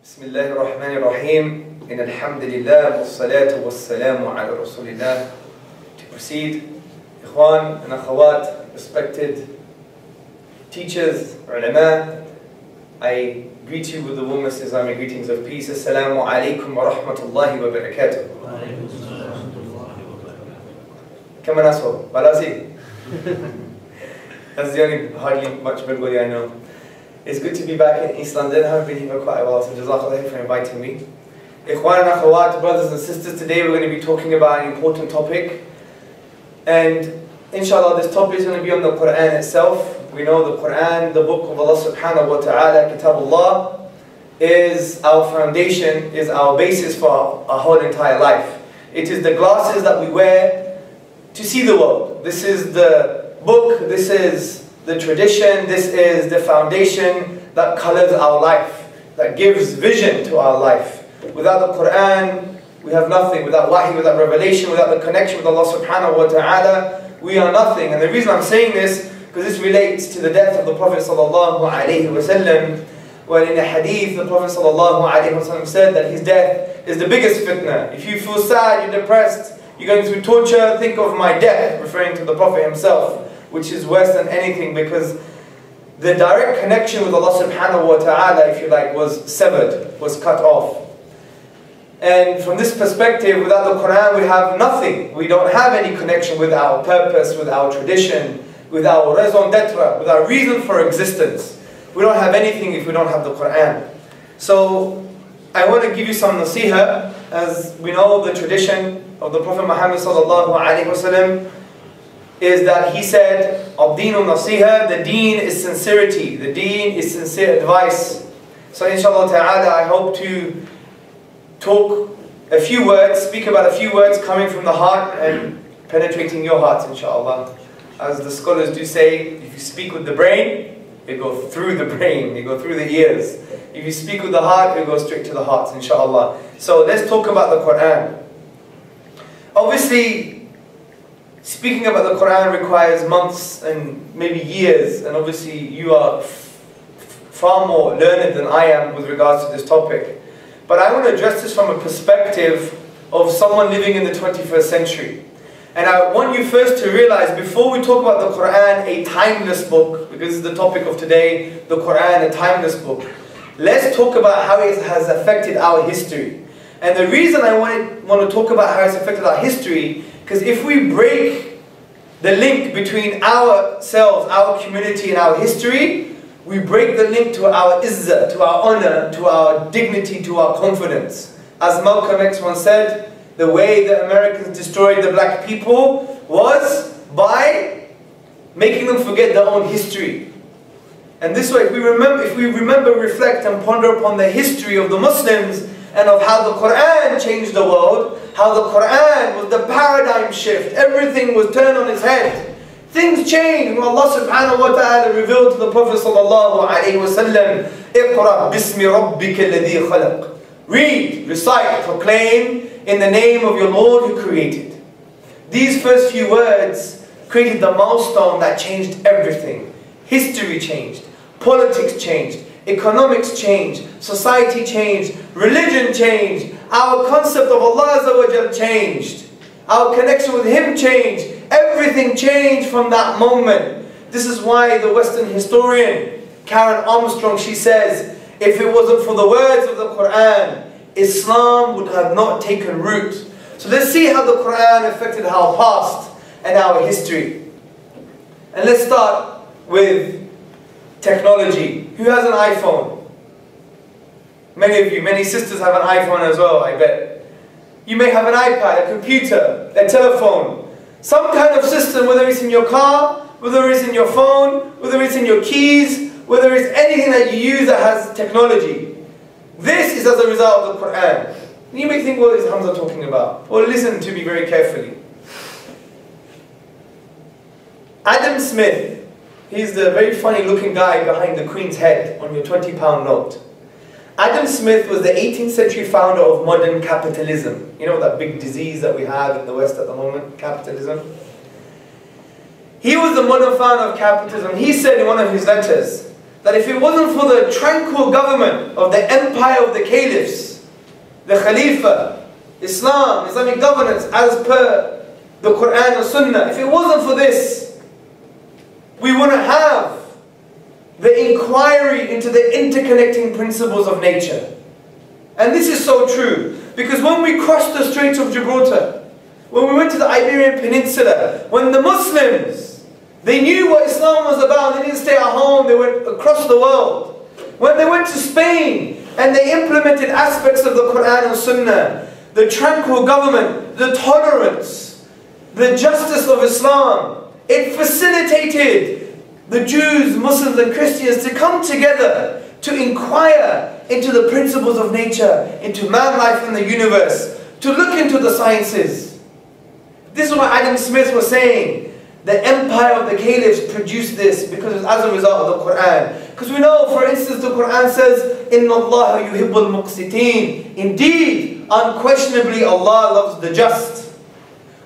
بسم الله الرحمن الرحيم إن الحمد لله والصلاة والسلام على رسول الله. To proceed, Ikhwan and Akhawat, respected teachers, ulama, I greet you with the warmest Islamic greetings of peace. Assalamu alaikum wa rahmatullahi wa barakatuh. Come on, asshole. Balasi. That's the only hardly much Bengali I know. It's good to be back in East London. I haven't been here for quite a while, so Jazakallah for inviting me. Ikhwan and Akhawat, brothers and sisters, today we're going to be talking about an important topic. And inshallah, this topic is going to be on the Qur'an itself. We know the Qur'an, the book of Allah subhanahu wa ta'ala, Kitabullah, is our foundation, is our basis for our whole entire life. It is the glasses that we wear to see the world. This is the book, this is the tradition, this is the foundation that colors our life, that gives vision to our life. Without the Qur'an, we have nothing. Without wahi, without revelation, without the connection with Allah subhanahu wa ta'ala, we are nothing. And the reason I'm saying this, because this relates to the death of the Prophet sallallahu alayhi wa sallam, when in a hadith, the Prophet sallallahu alayhi wa sallam said that his death is the biggest fitna. If you feel sad, you're depressed, you're going through torture, think of my death, referring to the Prophet himself, which is worse than anything, because the direct connection with Allah subhanahu wa ta'ala, if you like, was severed, was cut off. And from this perspective, without the Qur'an, we have nothing. We don't have any connection with our purpose, with our tradition, with our raison d'etre, with our reason for existence. We don't have anything if we don't have the Qur'an. So, I want to give you some nasiha. As we know, the tradition of the Prophet Muhammad sallallahu alaihi wasallam is that he said, Ad-Deenu Nasiha, the deen is sincerity, the deen is sincere advice. So inshallah ta'ala, I hope to talk a few words, speak about a few words coming from the heart and penetrating your hearts, inshallah. As the scholars do say, if you speak with the brain, it goes through the brain, it goes through the ears. If you speak with the heart, it goes straight to the heart, inshallah. So let's talk about the Qur'an. Obviously, speaking about the Qur'an requires months and maybe years, and obviously you are far more learned than I am with regards to this topic. But I want to address this from a perspective of someone living in the 21st century. And I want you first to realize, before we talk about the Qur'an, a timeless book, because this is the topic of today, the Qur'an, a timeless book, let's talk about how it has affected our history. And the reason I want to talk about how it's affected our history, because if we break the link between ourselves, our community and our history, we break the link to our izzah, to our honor, to our dignity, to our confidence. As Malcolm X once said, the way the Americans destroyed the black people was by making them forget their own history. And this way, if we remember, reflect and ponder upon the history of the Muslims and of how the Qur'an changed the world, how the Qur'an was the paradigm shift, everything was turned on its head. Things changed when Allah subhanahu wa ta'ala revealed to the Prophet sallallahu alayhi wa sallam, Iqra bismi rabbika alladhi khalaq. Read, recite, proclaim in the name of your Lord who created. These first few words created the milestone that changed everything. History changed, politics changed, economics changed, society changed, religion changed, our concept of Allah Azza wa Jal changed, our connection with Him changed, everything changed from that moment. This is why the Western historian Karen Armstrong, she says, if it wasn't for the words of the Qur'an, Islam would have not taken root. So let's see how the Qur'an affected our past and our history. And let's start with technology. Who has an iPhone? Many of you, many sisters have an iPhone as well, I bet. You may have an iPad, a computer, a telephone, some kind of system, whether it's in your car, whether it's in your phone, whether it's in your keys, whether it's anything that you use that has technology. This is as a result of the Qur'an. You may think, what is Hamza talking about? Well, listen to me very carefully. Adam Smith, he's the very funny looking guy behind the Queen's head on your £20 note. Adam Smith was the 18th century founder of modern capitalism. You know that big disease that we have in the West at the moment, capitalism? He was the modern founder of capitalism. He said in one of his letters that if it wasn't for the tranquil government of the empire of the caliphs, the Khalifa, Islam, Islamic governance as per the Qur'an and Sunnah, if it wasn't for this, we wouldn't have the inquiry into the interconnecting principles of nature. And this is so true, because when we crossed the Straits of Gibraltar, when we went to the Iberian Peninsula, when the Muslims, they knew what Islam was about, they didn't stay at home, they went across the world. When they went to Spain and they implemented aspects of the Qur'an and Sunnah, the tranquil government, the tolerance, the justice of Islam, it facilitated the Jews, Muslims and Christians to come together to inquire into the principles of nature, into man life and the universe, to look into the sciences. This is what Adam Smith was saying. The empire of the caliphs produced this because it was as a result of the Qur'an. Because we know, for instance, the Qur'an says, Inna Allah yuhibbul muqsiteen. Indeed, unquestionably, Allah loves the just.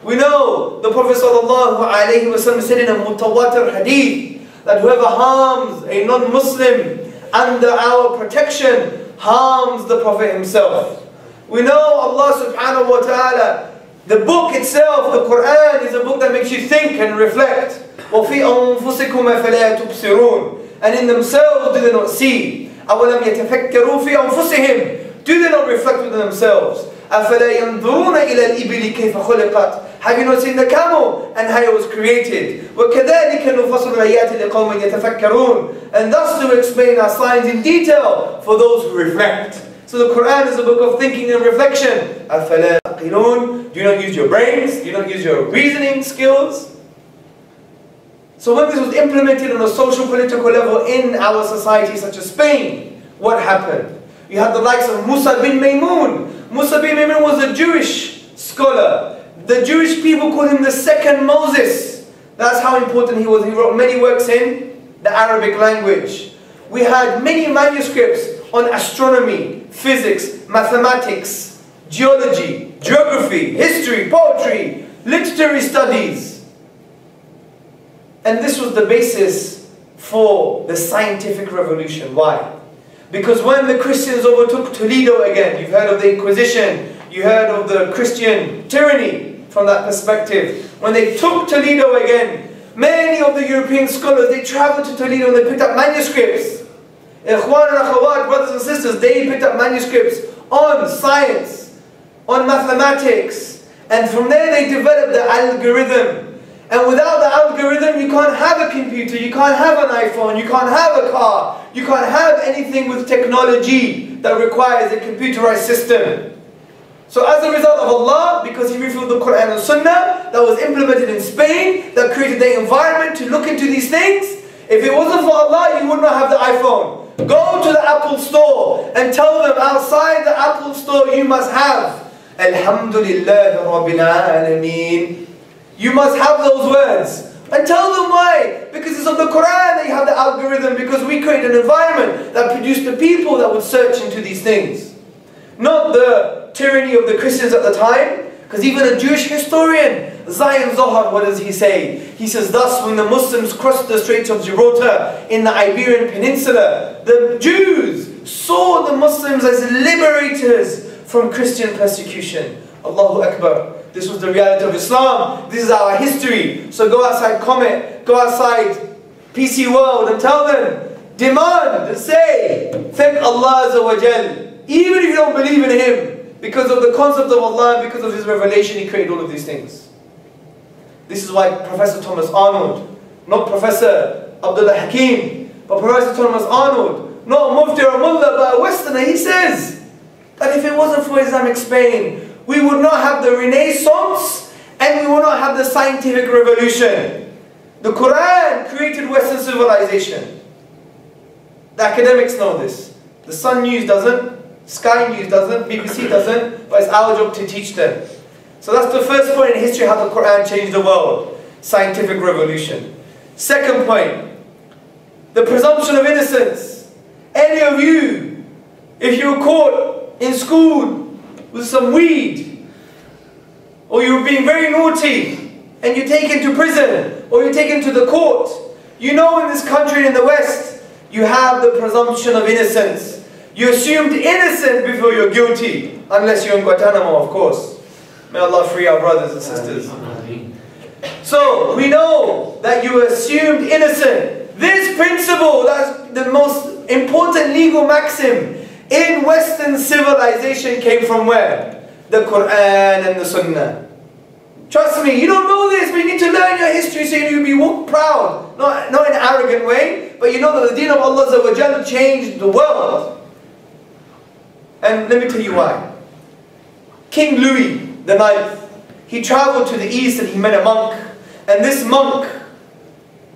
We know the Prophet ﷺ said in a mutawatir hadith that whoever harms a non-Muslim under our protection harms the Prophet himself. We know Allah subhanahu wa ta'ala, the book itself, the Qur'an, is a book that makes you think and reflect. وَفِي أَنفُسِكُمْ أَفَلَا تُبْصِرُونَ. And in themselves do they not see? أَوَلَمْ يَتَفَكَّرُوا فِي أَنفُسِهِمْ. Do they not reflect within themselves? أَفَلَا يَنْظُرُونَ إِلَى الْإِبِلِ كَيْفَ خُلِقَتْ. Have you not seen the camel and how it was created? وَكَذَلِكَ نُفَصِّلُ الْآيَاتِ لِقَوْمٍ يَتَفَكَّرُونَ. And thus to explain our signs in detail for those who reflect. So the Qur'an is a book of thinking and reflection. أَفَلَا تَعْقِلُونَ. Do you not use your brains? Do you not use your reasoning skills? So when this was implemented on a social political level in our society such as Spain, what happened? You had the likes of Musa bin Maymun. Musa bin Maymun was a Jewish scholar. The Jewish people called him the second Moses. That's how important he was. He wrote many works in the Arabic language. We had many manuscripts on astronomy, physics, mathematics, geology, geography, history, poetry, literary studies. And this was the basis for the scientific revolution. Why? Because when the Christians overtook Toledo again, you've heard of the Inquisition, you heard of the Christian tyranny from that perspective. When they took Toledo again, many of the European scholars, they traveled to Toledo and they picked up manuscripts. Ikhwan and akhawat, brothers and sisters, they picked up manuscripts on science, on mathematics, and from there they developed the algorithm. And without the algorithm, you can't have a computer, you can't have an iPhone, you can't have a car, you can't have anything with technology that requires a computerized system. So as a result of Allah, because He revealed the Qur'an and Sunnah that was implemented in Spain, that created the environment to look into these things, if it wasn't for Allah, you would not have the iPhone. Go to the Apple store and tell them outside the Apple store you must have Alhamdulillah Rabbil Alameen. You must have those words. And tell them why. Because it's of the Qur'an that you have the algorithm, because we create an environment that produced the people that would search into these things. Not the tyranny of the Christians at the time. Because even a Jewish historian, Zion Zohar, what does he say? He says, thus when the Muslims crossed the Straits of Gibraltar in the Iberian Peninsula, the Jews saw the Muslims as liberators from Christian persecution. Allahu Akbar. This was the reality of Islam. This is our history. So go outside Comet, go outside PC World and tell them, demand and say, thank Allah Azza wa Jal. Even if you don't believe in Him, because of the concept of Allah, because of His revelation, He created all of these things. This is why Professor Thomas Arnold, not Professor Abdullah Hakim, but Professor Thomas Arnold, not a Mufti or a Mullah, but a Westerner, he says that if it wasn't for Islamic Spain, we would not have the Renaissance and we would not have the scientific revolution. The Qur'an created Western civilization. The academics know this. The Sun News doesn't, Sky News doesn't, BBC doesn't, but it's our job to teach them. So that's the first point in history, how the Qur'an changed the world. Scientific revolution. Second point, the presumption of innocence. Any of you, if you were caught in school with some weed, or you were being very naughty, and you're taken to prison, or you're taken to the court, you know in this country in the West, you have the presumption of innocence. You assumed innocent before you're guilty, unless you're in Guantanamo, of course. May Allah free our brothers and sisters. So, we know that you assumed innocent. This principle, that's the most important legal maxim in Western civilization, came from where? The Qur'an and the Sunnah. Trust me, you don't know this, but you need to learn your history so you can be proud. Not in an arrogant way, but you know that the deen of Allah changed the world. And let me tell you why. King Louis the IX, he traveled to the east and he met a monk. And this monk,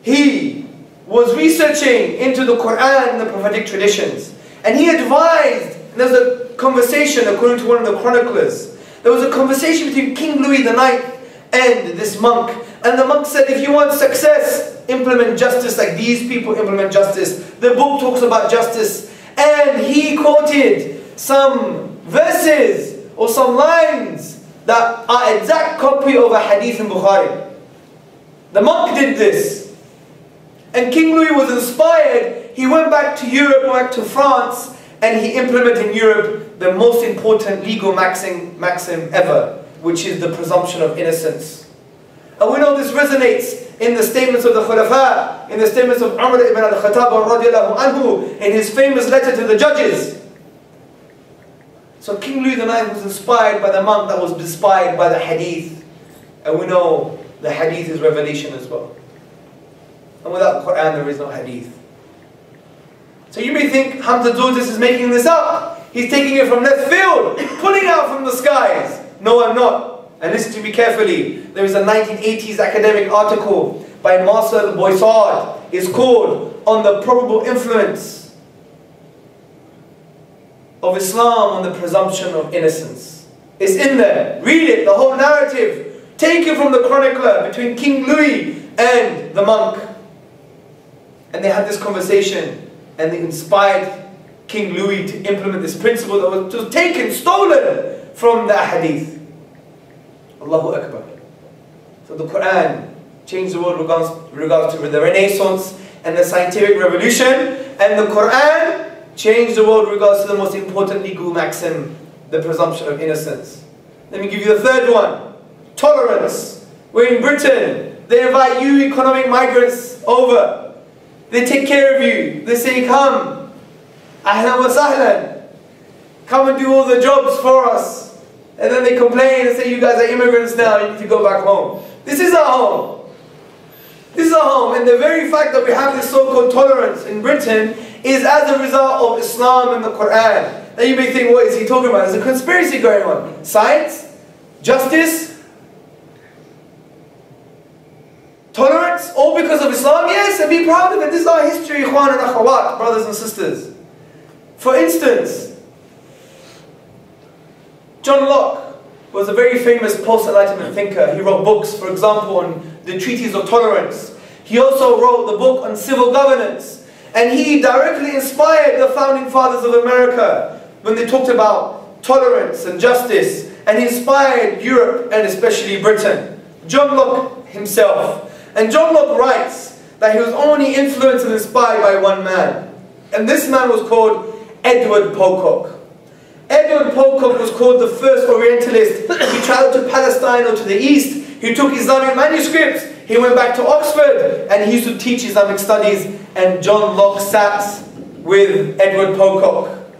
he was researching into the Qur'an and the prophetic traditions. And he advised, and there was a conversation according to one of the chroniclers. There was a conversation between King Louis the IX and this monk. And the monk said, if you want success, implement justice like these people implement justice. The book talks about justice. And he quoted some verses or some lines that are exact copy of a hadith in Bukhari. The monk did this. And King Louis was inspired. He went back to Europe, went back to France, and he implemented in Europe the most important legal maxim ever, which is the presumption of innocence. And we know this resonates in the statements of the Khulafa, in the statements of Umar ibn al-Khattab radiallahu anhu, in his famous letter to the judges. So King Louis IX was inspired by the monk that was inspired by the hadith. And we know the hadith is revelation as well. And without the Qur'an there is no hadith. So you may think Hamza Tzortzis is making this up. He's taking it from left field, pulling out from the skies. No, I'm not. And listen to me carefully. There is a 1980s academic article by Marcel Boissard. It's called On the Probable Influence of Islam on the Presumption of Innocence. It's in there. Read it, the whole narrative. Take it from the chronicler between King Louis and the monk. And they had this conversation and they inspired King Louis to implement this principle that was taken, stolen from the hadith. Allahu Akbar. So the Qur'an changed the world with regards to the Renaissance and the scientific revolution, and the Qur'an changed the world with regards to the most important legal maxim, the presumption of innocence. Let me give you the third one. Tolerance. We're in Britain. They invite you economic migrants over. They take care of you. They say, come. Ahlan wa sahlan. Come and do all the jobs for us. And then they complain and say, you guys are immigrants now, you need to go back home. This is our home. This is our home. And the very fact that we have this so-called tolerance in Britain is as a result of Islam and the Qur'an. Now you may think, what is he talking about? There's a conspiracy going on. Science, justice, tolerance, all because of Islam? Yes, and be proud of it. This is our history, ikhwan and akhawat, brothers and sisters. For instance, John Locke was a very famous post-Enlightenment thinker. He wrote books, for example, on the treaties of tolerance. He also wrote the book on civil governance. And he directly inspired the founding fathers of America when they talked about tolerance and justice. And he inspired Europe and especially Britain. John Locke himself. And John Locke writes that he was only influenced and inspired by one man. And this man was called Edward Pocock. Edward Pocock was called the first Orientalist. He traveled to Palestine or to the East. He took Islamic manuscripts. He went back to Oxford and he used to teach Islamic studies. And John Locke sat with Edward Pocock.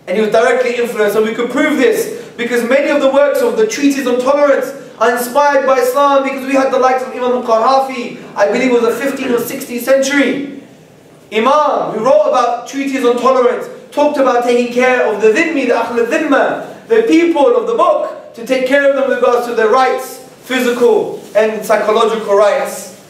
And he was directly influenced. And we could prove this because many of the works of the treatises on tolerance are inspired by Islam, because we had the likes of Imam al-Qarafi, I believe it was the 15th or 16th century. Imam, who wrote about treatises on tolerance, talked about taking care of the dhimmi, the ahl al-dhimma, the people of the book, to take care of them with regards to their rights, physical and psychological rights.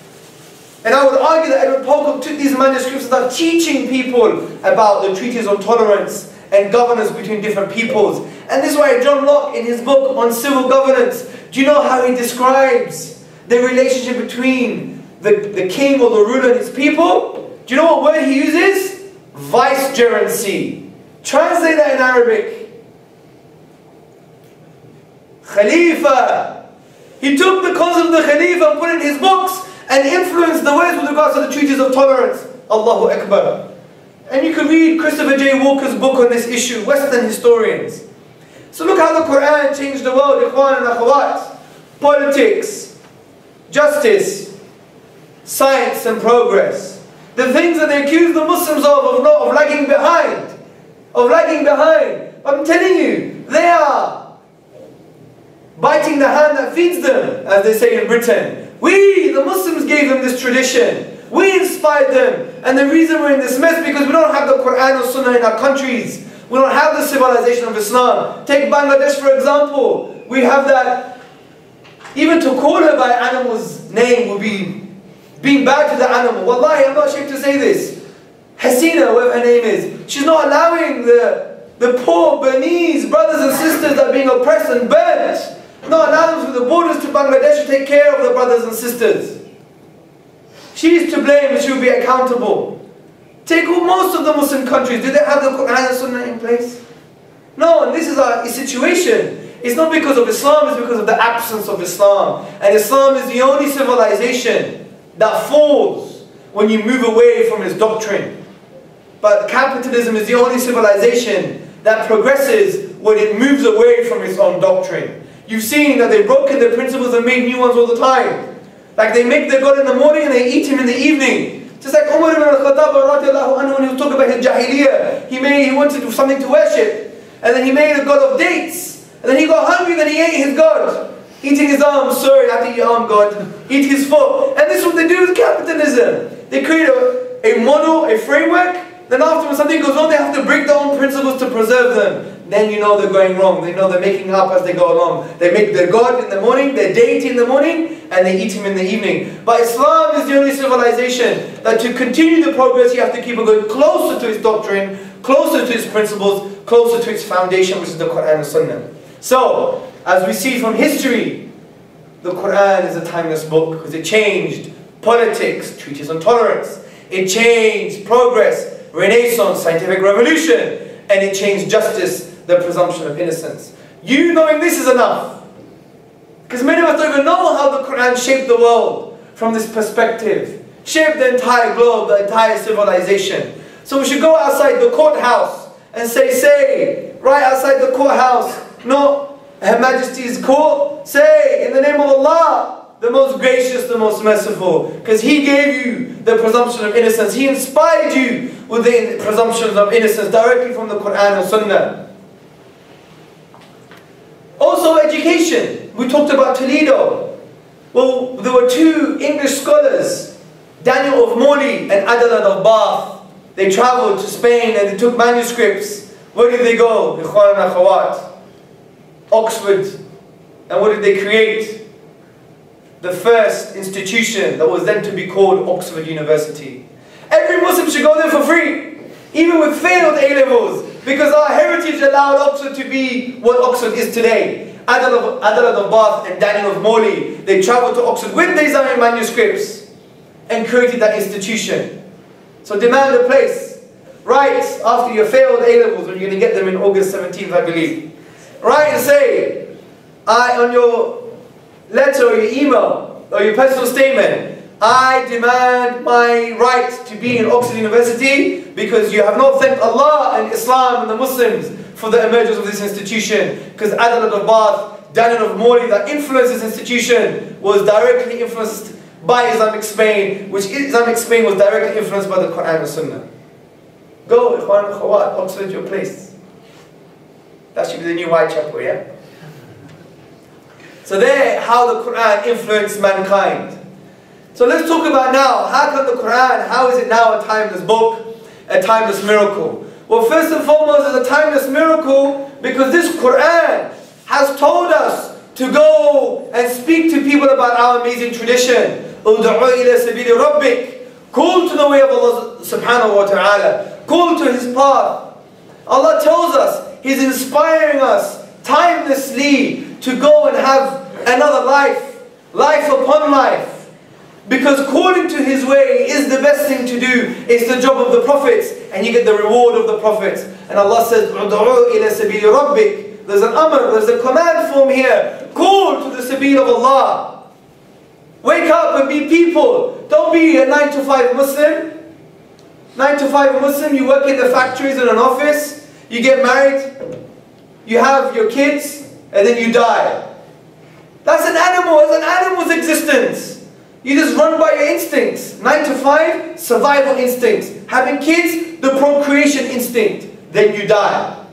And I would argue that Edward Pocock took these manuscripts and started teaching people about the treaties on tolerance and governance between different peoples. And this is why John Locke, in his book on civil governance, do you know how he describes the relationship between the king or the ruler and his people? Do you know what word he uses? Vicegerency. Translate that in Arabic. Khalifa. He took the concept of the Khalifa and put it in his books and influenced the ways with regards to the treaties of tolerance. Allahu Akbar. And you can read Christopher J. Walker's book on this issue, Western Historians. So look how the Qur'an changed the world, ikhwan and akhawat. Politics, justice, science and progress. The things that they accuse the Muslims of lagging behind. But I'm telling you, they are biting the hand that feeds them, as they say in Britain. We, the Muslims, gave them this tradition. We inspired them. And the reason we're in this mess, because we don't have the Qur'an or Sunnah in our countries. We don't have the civilization of Islam. Take Bangladesh for example. We have that. Even to call her by an animal's name would be being bad to the animal. Wallahi, I'm not ashamed to say this. Hasina, whatever her name is, she's not allowing the poor Burmese brothers and sisters that are being oppressed and burnt, not allowing them through the borders to Bangladesh to take care of the brothers and sisters. She's to blame and she will be accountable. Take most of the Muslim countries, do they have the Qur'an and Sunnah in place? No, and this is our situation. It's not because of Islam, it's because of the absence of Islam. And Islam is the only civilization that falls when you move away from its doctrine. But capitalism is the only civilization that progresses when it moves away from its own doctrine. You've seen that they've broken the principles and made new ones all the time. Like they make their God in the morning and they eat him in the evening. Just like Umar ibn al-Khattab when he was talking about his Jahiliyyah, he wanted something to worship. And then he made a God of dates. And then he got hungry and then he ate his God. Eating his arm, sorry, I have to eat your arm, God. Eat his foot. And this is what they do with capitalism. They create a model, a framework. Then after when something goes wrong, they have to break their own principles to preserve them. Then you know they're going wrong. They know they're making up as they go along. They make their God in the morning, their deity in the morning, and they eat him in the evening. But Islam is the only civilization that to continue the progress, you have to keep it going closer to its doctrine, closer to its principles, closer to its foundation, which is the Qur'an and Sunnah. So, as we see from history, the Qur'an is a timeless book because it changed politics, treatise on tolerance. It changed progress, Renaissance, scientific revolution, and it changed justice, the presumption of innocence. You knowing this is enough. Because many of us don't even know how the Qur'an shaped the world from this perspective. Shaped the entire globe, the entire civilization. So we should go outside the courthouse and say, right outside the courthouse, not Her Majesty's court, say, in the name of Allah, the most gracious, the most merciful. Because He gave you the presumption of innocence. He inspired you with the presumptions of innocence directly from the Qur'an and Sunnah. Also education. We talked about Toledo. Well, there were two English scholars, Daniel of Morley and Adalad of Bath. They travelled to Spain and they took manuscripts. Where did they go? Ikhwan and Akhawat. Oxford. And what did they create? The first institution that was then to be called Oxford University. Every Muslim should go there for free, even with failed A-levels, because our heritage allowed Oxford to be what Oxford is today. Adalad of Bath and Daniel of Morley, they travelled to Oxford with their Islamic manuscripts and created that institution. So demand a place. Right after your failed A-levels, when you're going to get them in August 17th, I believe. Write and say, on your letter or your email or your personal statement, I demand my right to be in Oxford University because you have not thanked Allah and Islam and the Muslims for the emergence of this institution. Because Adalad of Bath, Daniel of Morley, that influenced this institution was directly influenced by Islamic Spain, which Islamic Spain was directly influenced by the Qur'an and Sunnah. Go, Ikhwan, Khawat, Oxford, your place. That should be the new Whitechapel, yeah? So there, how the Qur'an influenced mankind. So let's talk about now, how can the Qur'an, how is it now a timeless book, a timeless miracle? Well, first and foremost, it's a timeless miracle because this Qur'an has told us to go and speak to people about our amazing tradition. Ud'u ila sabili rabbik. Call to the way of Allah subhanahu wa ta'ala. Call to His path. Allah tells us, He's inspiring us timelessly to go and have another life, life upon life. Because calling to His way is the best thing to do. It's the job of the prophets, and you get the reward of the prophets. And Allah says, "Ud'u ila sabili rabbik." There's an amr, there's a command form here. Call to the sabil of Allah. Wake up and be people. Don't be a 9 to 5 Muslim. 9 to 5 Muslim, you work in the factories in an office, you get married, you have your kids, and then you die. That's an animal, it's an animal's existence. You just run by your instincts. 9 to 5, survival instincts. Having kids, the procreation instinct. Then you die.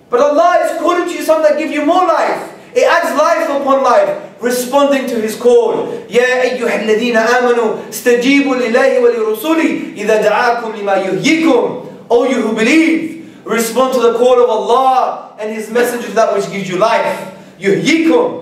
But Allah is calling to you something that gives you more life. It adds life upon life, responding to His call. يَا أَيُّهَا الَّذِينَ آمَنُوا اسْتَجِيبُوا لِلَّهِ وَلِرُسُولِهِ إِذَا دَعَاكُمْ لِمَا يُحْيِيكُمْ. O you who believe, respond to the call of Allah and His messenger, that which gives you life. يُحْيِيكُمْ.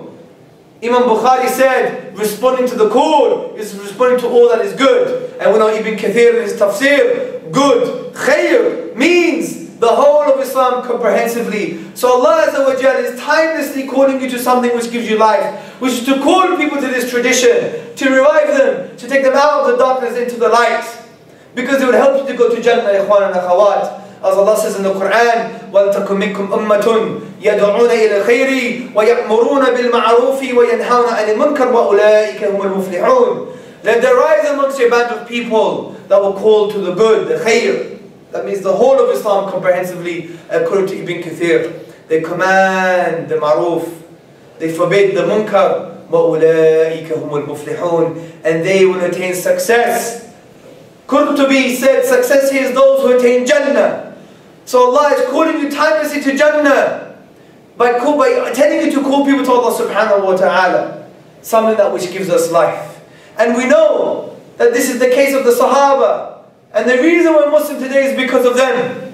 Imam Bukhari said, responding to the call is responding to all that is good. And we know Ibn Kathir in his tafsir, good, khayr, means the whole of Islam comprehensively. So Allah Azza wa Jal is timelessly calling you to something which gives you life, which is to call people to this tradition, to revive them, to take them out of the darkness into the light. Because it would help you to go to Jannah, ikhwan and akhawat. As Allah says in the Qur'an, وَلْتَكُمْ مِنْكُمْ أُمَّةٌ يَدْعُونَ إِلَى الْخَيْرِ وَيَأْمُرُونَ بِالْمَعْرُوفِ وَيَنْهَوْنَ عَنِ الْمُنْكَرِ وَأُولَٰئِكَ هُمُ الْمُفْلِحُونَ. Let there rise amongst your band of people that will call to the good, the khayr. That means the whole of Islam comprehensively, according to Ibn Kathir. They command the ma'roof, they forbid the munkar, وَأُولَٰئِكَ هُمُ الْمُفْلِحُونَ. And they will attain success. Qurtubi said, success here is those who attain Jannah. So Allah is calling you timelessly to Jannah by telling you to call people to Allah subhanahu wa ta'ala. Something that which gives us life. And we know that this is the case of the Sahaba. And the reason we're Muslim today is because of them.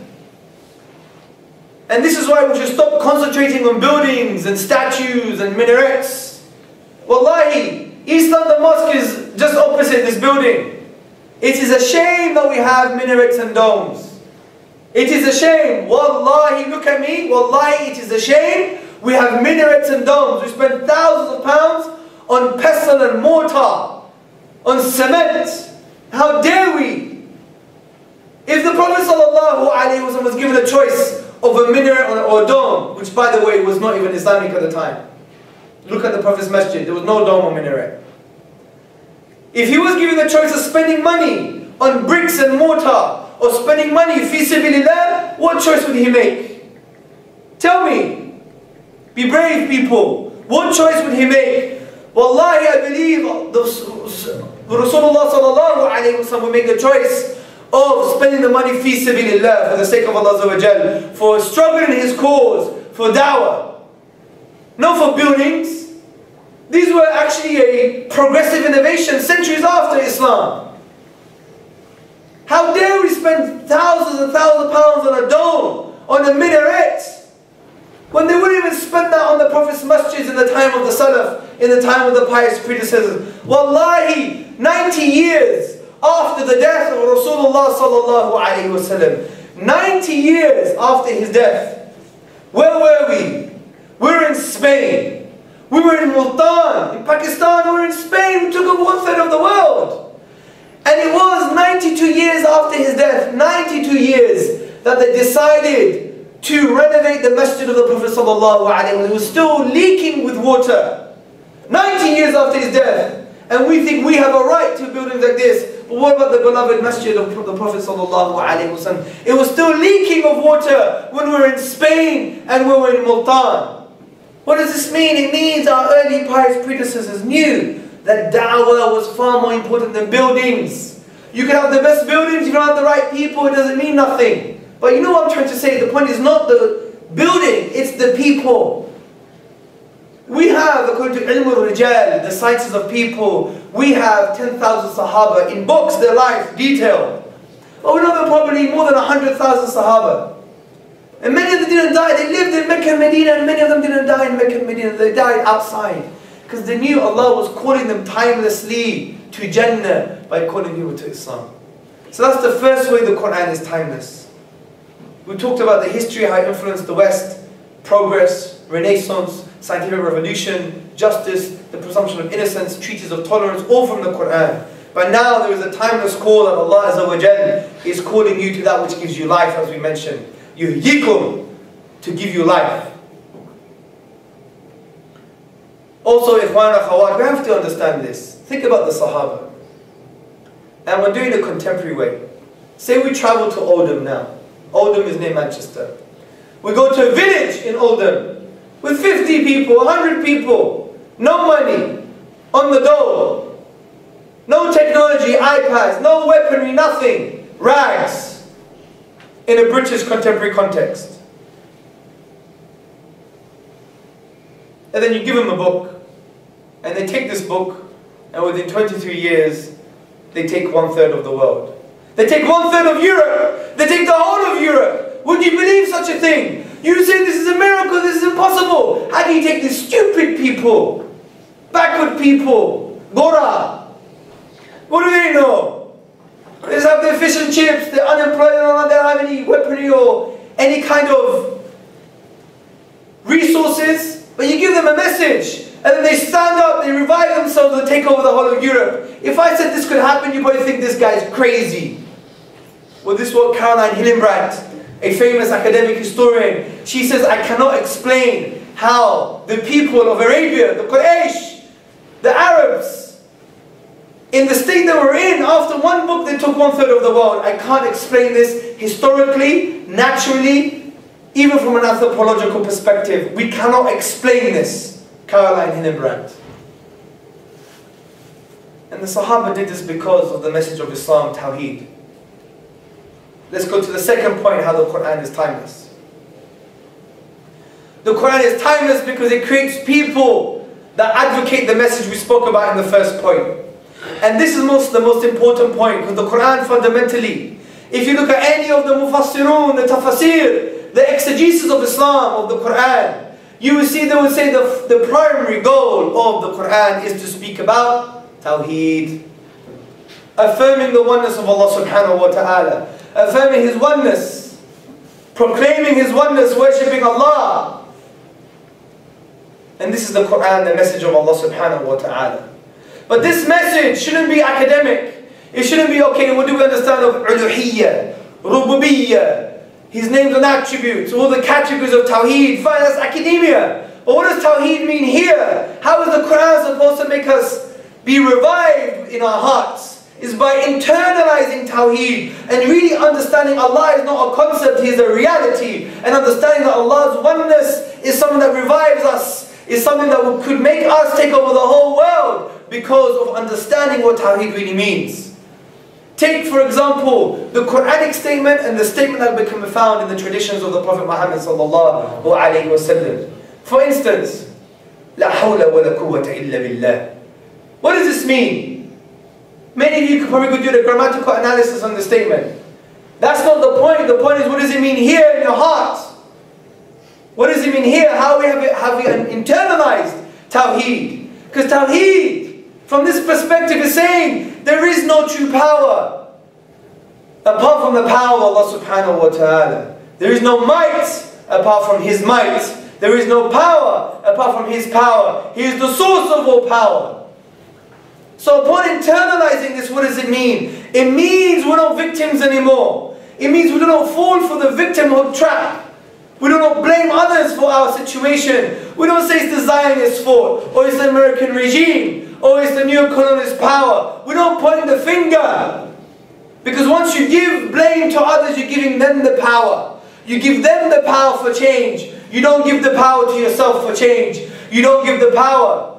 And this is why we should stop concentrating on buildings and statues and minarets. Wallahi, Islam the mosque is just opposite this building. It is a shame that we have minarets and domes. It is a shame. Wallahi, look at me. Wallahi, it is a shame. We have minarets and domes. We spend thousands of pounds on pestle and mortar, on cement. How dare we? If the Prophet ﷺ was given a choice of a minaret or a dome, which by the way was not even Islamic at the time. Look at the Prophet's masjid. There was no dome or minaret. If he was given the choice of spending money on bricks and mortar, or spending money fi sabilillah, what choice would he make? Tell me. Be brave, people. What choice would he make? Wallahi, I believe Rasulullah sallallahu alayhi wa sallam would make the choice of spending the money fi sabilillah, for the sake of Allah Azza wa Jal, for struggling his cause, for da'wah. Not for buildings. These were actually a progressive innovation centuries after Islam. How dare we spend thousands and thousands of pounds on a dome, on a minaret, when they wouldn't even spend that on the Prophet's masjids in the time of the Salaf, in the time of the pious predecessors. Wallahi, 90 years after the death of Rasulullah sallallahu alaihi wasallam, 90 years after his death, where were we? We were in Spain. We were in Multan, in Pakistan. We were in Spain. We took up 1/3 of the world. And it was 92 years after his death, 92 years, that they decided to renovate the masjid of the Prophet ﷺ. It was still leaking with water. 90 years after his death. And we think we have a right to buildings like this. But what about the beloved masjid of the Prophet ﷺ? It was still leaking of water when we were in Spain and we were in Multan. What does this mean? It means our early pious predecessors knew that da'wah was far more important than buildings. You can have the best buildings, you don't have the right people, it doesn't mean nothing. But you know what I'm trying to say? The point is not the building, it's the people. We have, according to Ilm al-Rijal, the sciences of people, we have 10,000 Sahaba in books, their life, detailed. But we know there are probably more than 100,000 Sahaba. And many of them didn't die, they lived in Mecca and Medina, and many of them didn't die in Mecca and Medina, they died outside. Because they knew Allah was calling them timelessly to Jannah by calling people to Islam. So that's the first way the Qur'an is timeless. We talked about the history, how it influenced the West, progress, renaissance, scientific revolution, justice, the presumption of innocence, treaties of tolerance, all from the Qur'an. But now there is a timeless call that Allah Azza wa Jal is calling you to that which gives you life, as we mentioned. Yuhyikum, to give you life. Also, ikhwan and akhawat, we have to understand this. Think about the Sahaba. And we're doing it a contemporary way. Say we travel to Oldham now. Oldham is near Manchester. We go to a village in Oldham with 50 people, 100 people, no money, on the dole, no technology, iPads, no weaponry, nothing, rags, in a British contemporary context. And then you give them a book, and they take this book, and within 23 years, they take 1/3 of the world. They take 1/3 of Europe. They take the whole of Europe. Would you believe such a thing? You say this is a miracle, this is impossible. How do you take these stupid people, backward people, Gora? What do they know? They just have their fish and chips, they're unemployed, they don't have any weaponry or any kind of resources. But you give them a message, and then they stand up, they revive themselves and take over the whole of Europe. If I said this could happen, you probably think this guy's crazy. Well, this is what Caroline Hillenbrand, a famous academic historian, she says, I cannot explain how the people of Arabia, the Quraysh, the Arabs, in the state that we're in, after one book they took 1/3 of the world. I can't explain this historically, naturally, even from an anthropological perspective. We cannot explain this, Caroline Hillenbrand. And the Sahaba did this because of the message of Islam, Tawheed. Let's go to the second point, how the Qur'an is timeless. The Qur'an is timeless because it creates people that advocate the message we spoke about in the first point. And this is the most important point, because the Qur'an fundamentally, if you look at any of the mufassirun, the tafasir, the exegesis of Islam, of the Qur'an, you will see they will say the primary goal of the Qur'an is to speak about Tawheed, affirming the oneness of Allah subhanahu wa ta'ala, affirming His oneness, proclaiming His oneness, worshipping Allah. And this is the Qur'an, the message of Allah subhanahu wa ta'ala. But this message shouldn't be academic. It shouldn't be, okay, what do we understand of uluhiyyah, rububiyyah, His names and attributes, all the categories of Tawheed? Fine, that's academia. But what does Tawheed mean here? How is the Qur'an supposed to make us be revived in our hearts? Is by internalizing Tawheed and really understanding Allah is not a concept, He is a reality. And understanding that Allah's oneness is something that revives us, is something that could make us take over the whole world because of understanding what Tawheed really means. Take, for example, the Quranic statement and the statement that can be found in the traditions of the Prophet Muhammad sallallahu alaihi wasallam. For instance, La hawla wa la quwwata illa billah. What does this mean? Many of you could probably do the grammatical analysis on the statement. That's not the point. The point is, what does it mean here in your heart? What does it mean here? How have we internalized Tawheed? Because Tawheed, from this perspective, is saying there is no true power apart from the power of Allah subhanahu wa ta'ala. There is no might apart from His might. There is no power apart from His power. He is the source of all power. So upon internalizing this, what does it mean? It means we're not victims anymore. It means we do not fall for the victimhood trap. We do not blame others for our situation. We don't say it's the Zionist fault, or it's the American regime, or it's the neo-colonialist power. We don't point the finger. Because once you give blame to others, you're giving them the power. You give them the power for change. You don't give the power to yourself for change. You don't give the power.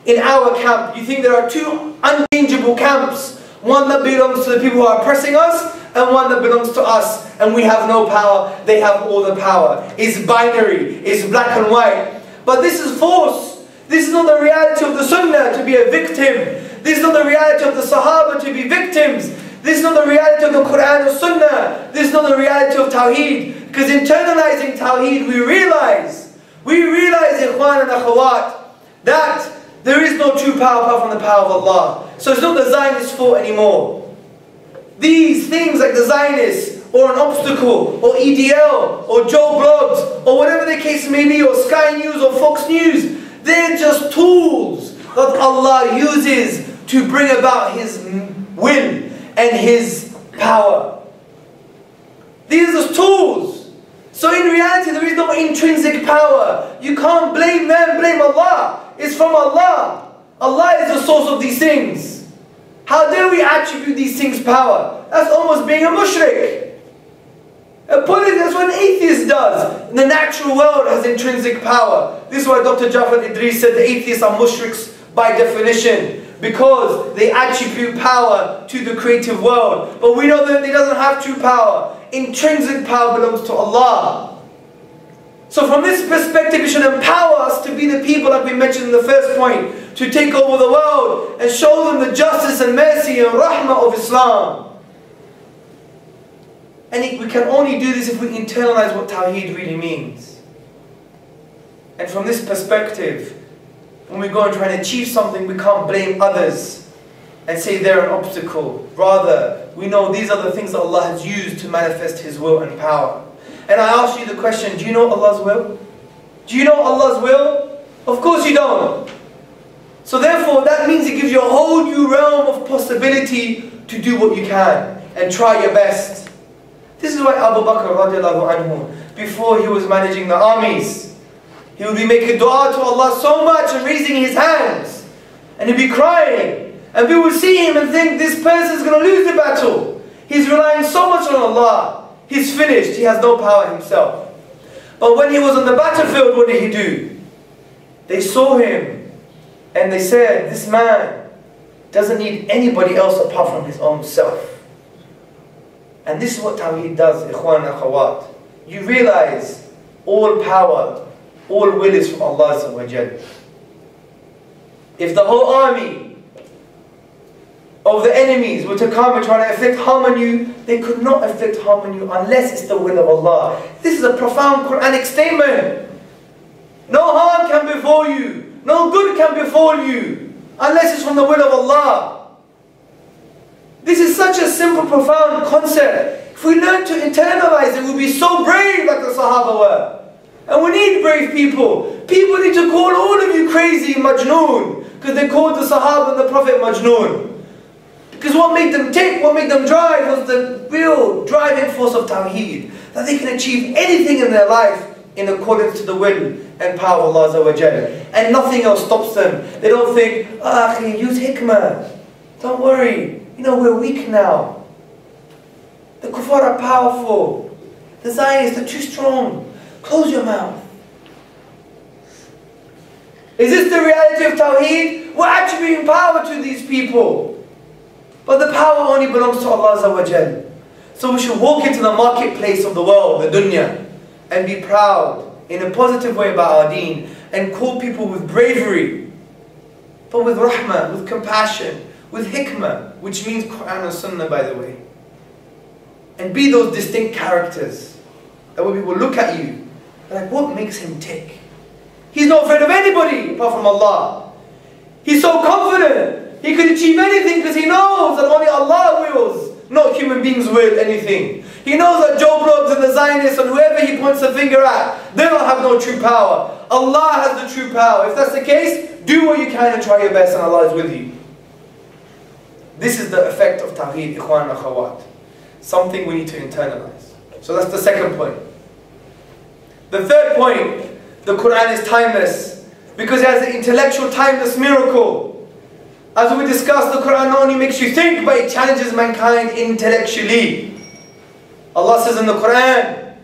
In our camp, you think there are two unchangeable camps. One that belongs to the people who are oppressing us, and one that belongs to us. And we have no power, they have all the power. It's binary, it's black and white. But this is false. This is not the reality of the Sunnah, to be a victim. This is not the reality of the Sahaba, to be victims. This is not the reality of the Qur'an or Sunnah. This is not the reality of Tawheed. Because internalizing Tawheed, we realize, Ikhwan and Akhawat, that there is no true power apart from the power of Allah. So it's not the Zionist fault anymore. These things like the Zionists, or an obstacle, or EDL, or Joe Blogs, or whatever the case may be, or Sky News, or Fox News, they're just tools that Allah uses to bring about His will and His power. These are just tools. So in reality, there is no intrinsic power. You can't blame them, blame Allah. It's from Allah. Allah is the source of these things. How dare we attribute these things power? That's almost being a mushrik. That's what an atheist does. The natural world has intrinsic power. This is why Dr. Jafar Idris said the atheists are mushriks by definition, because they attribute power to the creative world. But we know that it doesn't have true power. Intrinsic power belongs to Allah. So from this perspective, it should empower us to be the people, like we mentioned in the first point, to take over the world and show them the justice and mercy and rahmah of Islam. And we can only do this if we internalize what Tawheed really means. And from this perspective, when we go and try and achieve something, we can't blame others and say they're an obstacle. Rather, we know these are the things that Allah has used to manifest His will and power. And I ask you the question, do you know Allah's will? Do you know Allah's will? Of course you don't. So therefore, that means it gives you a whole new realm of possibility to do what you can and try your best. This is why Abu Bakr radiallahu anhu, before he was managing the armies, he would be making dua to Allah so much and raising his hands. And he'd be crying. And people would see him and think, this person is going to lose the battle. He's relying so much on Allah. He's finished. He has no power himself. But when he was on the battlefield, what did he do? They saw him and they said, this man doesn't need anybody else apart from his own self. And this is what Tawheed does, ikhwan and akhawat. You realize all power, all will is from Allah Azza wa Jal. If the whole army of the enemies were to come and try to afflict harm on you, they could not afflict harm on you unless it's the will of Allah. This is a profound Quranic statement. No harm can befall you, no good can befall you, unless it's from the will of Allah. This is such a simple, profound concept. If we learn to internalize it, we'll be so brave like the Sahaba were. And we need brave people. People need to call all of you crazy Majnoon, because they called the Sahaba and the Prophet Majnoon. Because what made them tick, what made them drive, was the real driving force of Tawheed. That they can achieve anything in their life in accordance to the will and power of Allah Azza wa Jalla. And nothing else stops them. They don't think, use hikmah. Don't worry. You know, we're weak now. The kuffar are powerful. The Zionists are too strong. Close your mouth. Is this the reality of Tawheed? We're attributing power to these people. But the power only belongs to Allah Azza wa Jal. So we should walk into the marketplace of the world, the dunya, and be proud in a positive way about our deen, and call people with bravery, but with rahmah, with compassion, with hikmah, which means Qur'an and Sunnah, by the way. And be those distinct characters that when people look at you, they're like, what makes him tick? He's not afraid of anybody apart from Allah. He's so confident. He can achieve anything because he knows that only Allah wills, not human beings will anything. He knows that Joe Bloggs and the Zionists and whoever he points the finger at, they don't have no true power. Allah has the true power. If that's the case, do what you can and try your best, and Allah is with you. This is the effect of Tawheed, ikhwan and akhawat. Something we need to internalize. So that's the second point. The third point, the Qur'an is timeless because it has an intellectual timeless miracle. As we discussed, the Qur'an not only makes you think, but it challenges mankind intellectually. Allah says in the Qur'an,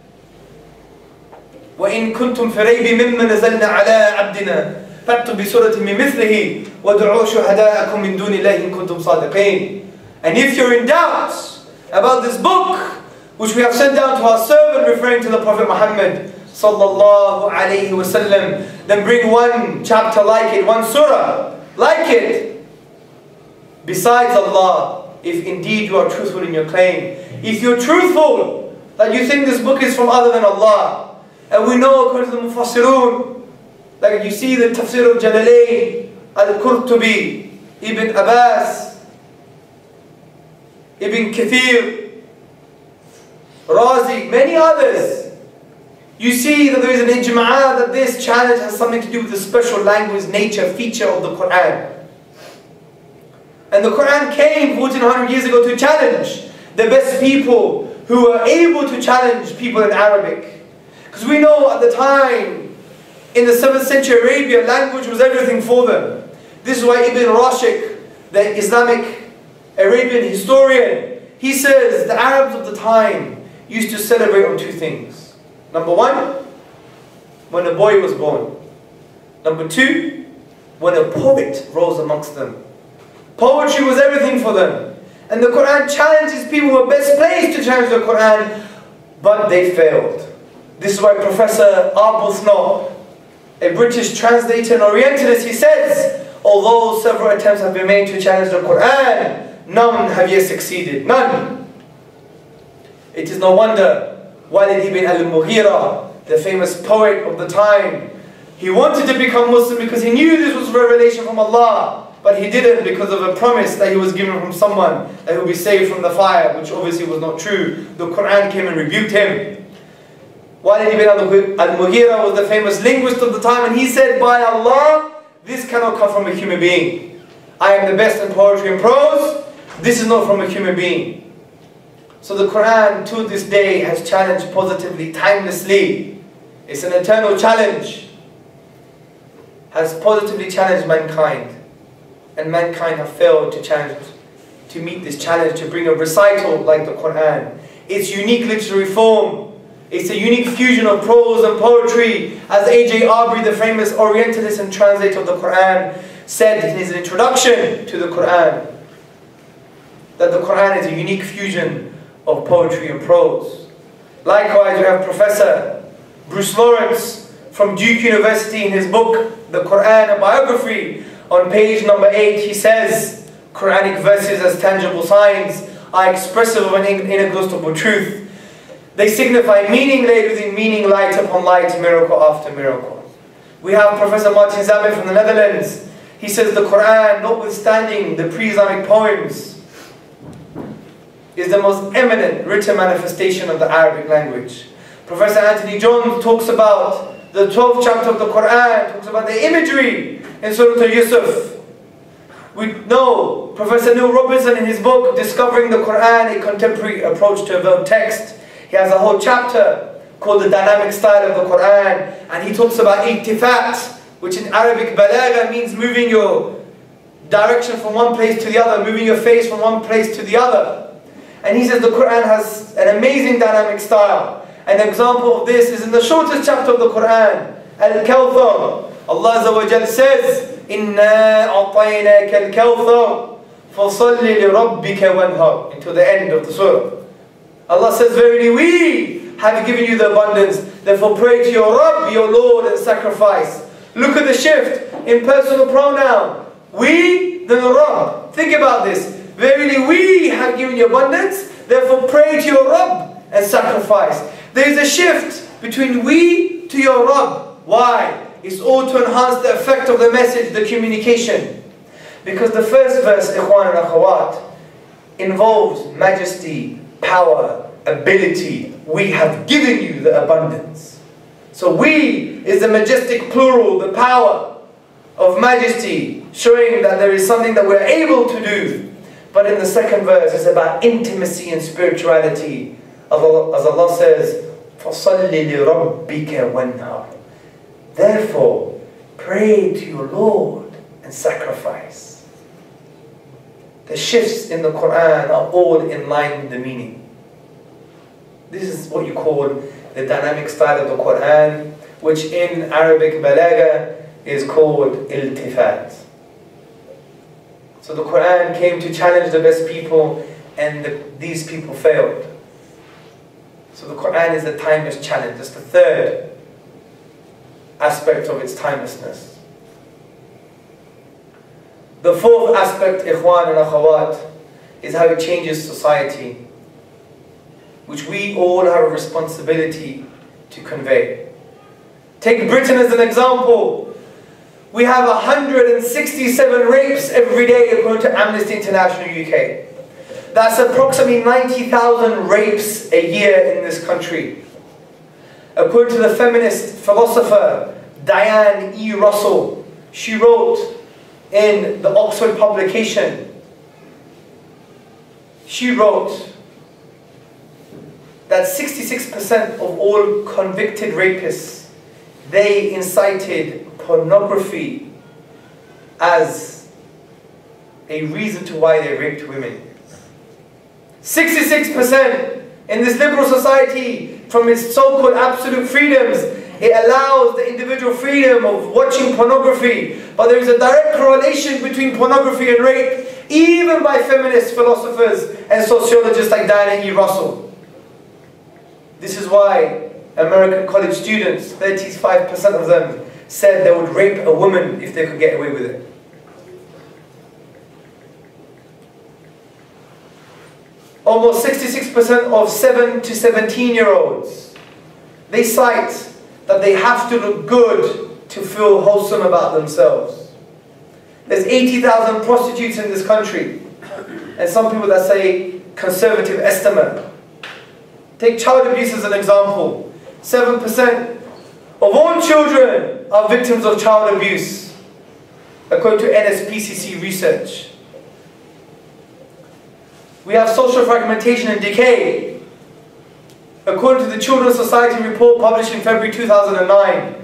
وَإِن كُنْتُمْ فِي رَيْبٍ مِّمَّا نَزَلْنَا عَلَىٰ عَبْدِنَا فَأْتُوا بِسُورَةٍ مِّن مِّثْلِهِ وَادْعُوا شُهَدَاءَكُم مِّن دُونِ اللَّهِ إِن كُنتُمْ صَادِقِينَ. And if you're in doubt about this book, which we have sent down to our servant, referring to the Prophet Muhammad sallallahu alayhi wasallam, then bring one chapter like it, one surah like it, besides Allah, if indeed you are truthful in your claim. If you're truthful that you think this book is from other than Allah, and we know according to the Mufassirun, like you see the Tafsir of Jalalayn, Al-Qurtubi, Ibn Abbas, Ibn Kathir, Razi, many others, you see that there is an ijma'ah that this challenge has something to do with the special language, nature, feature of the Qur'an. And the Qur'an came 1400 years ago to challenge the best people who were able to challenge people in Arabic. Because we know at the time, in the 7th century Arabia, language was everything for them. This is why Ibn Rashid, the Islamic Arabian historian, he says the Arabs of the time used to celebrate on two things. Number one, when a boy was born. Number two, when a poet rose amongst them. Poetry was everything for them. And the Qur'an challenges people who are best placed to challenge the Qur'an, but they failed. This is why Professor Arbuthnot, a British translator and Orientalist, he says, although several attempts have been made to challenge the Qur'an, none have yet succeeded. None. It is no wonder Walid ibn al-Mughira, the famous poet of the time, he wanted to become Muslim because he knew this was revelation from Allah, but he didn't because of a promise that he was given from someone that he would be saved from the fire, which obviously was not true. The Qur'an came and rebuked him. Walid ibn al-Mughira was the famous linguist of the time, and he said, by Allah, this cannot come from a human being. I am the best in poetry and prose. This is not from a human being. So the Qur'an to this day has challenged positively, timelessly. It's an eternal challenge. Has positively challenged mankind. And mankind have failed to meet this challenge, to bring a recital like the Qur'an. Its unique literary form. It's a unique fusion of prose and poetry. As A.J. Aubrey, the famous Orientalist and translator of the Qur'an, said in his introduction to the Qur'an, that the Qur'an is a unique fusion of poetry and prose. Likewise, we have Professor Bruce Lawrence from Duke University in his book, The Qur'an, a Biography. On page number 8, he says, Quranic verses as tangible signs are expressive of an inexhaustible truth. They signify meaning laid within meaning, light upon light, miracle after miracle. We have Professor Martin Zammit from the Netherlands. He says the Qur'an, notwithstanding the pre-Islamic poems, is the most eminent written manifestation of the Arabic language. Professor Anthony Jones talks about the 12th chapter of the Qur'an, talks about the imagery in Surah Al-Yusuf. We know Professor Neil Robinson in his book, Discovering the Qur'an, a Contemporary Approach to a Veiled Text. He has a whole chapter called The Dynamic Style of the Qur'an, and he talks about iltifat, which in Arabic balagha means moving your direction from one place to the other, moving your face from one place to the other. And he says the Qur'an has an amazing dynamic style. An example of this is in the shortest chapter of the Qur'an, Al-Kawthar. Allah Azza wa Jal says, إِنَّا أَعْطَيْنَاكَ الْكَوْثَرَ فَصَلِّ لِرَبِّكَ وَانْهَرْ, until the end of the surah. Allah says, verily we have given you the abundance, therefore pray to your Rabb, your Lord, and sacrifice. Look at the shift in personal pronoun. We, then the Rabb. Think about this. Verily we have given you abundance, therefore pray to your Rabb and sacrifice. There is a shift between we to your Rabb. Why? It's all to enhance the effect of the message, the communication. Because the first verse, Ikhwan and Akhawat, involves majesty, power, ability. We have given you the abundance. So we is the majestic plural, the power of majesty, showing that there is something that we're able to do. But in the second verse, it's about intimacy and spirituality. As Allah says, فَصَلِّ لِرَبِّكَ وَانْهَرْ. Therefore, pray to your Lord and sacrifice. The shifts in the Qur'an are all in line with the meaning. This is what you call the dynamic style of the Qur'an, which in Arabic balagha is called iltifat. So the Qur'an came to challenge the best people, and these people failed. So the Qur'an is a timeless challenge. That's the third aspect of its timelessness. The fourth aspect, Ikhwan and Akhawat, is how it changes society, which we all have a responsibility to convey. Take Britain as an example. We have 167 rapes every day according to Amnesty International UK. That's approximately 90,000 rapes a year in this country. According to the feminist philosopher Diane E. Russell, she wrote in the Oxford publication, she wrote that 66% of all convicted rapists, they incited pornography as a reason to why they raped women. 66% in this liberal society, from its so-called absolute freedoms, it allows the individual freedom of watching pornography, but there is a direct correlation between pornography and rape, even by feminist philosophers and sociologists like Diana E. Russell. This is why American college students, 35% of them, said they would rape a woman if they could get away with it. Almost 66% of 7 to 17-year-olds, they cite that they have to look good to feel wholesome about themselves. There's 80,000 prostitutes in this country, and some people that say conservative estimate. Take child abuse as an example. 7% of all children are victims of child abuse, according to NSPCC research. We have social fragmentation and decay. According to the Children's Society report published in February 2009,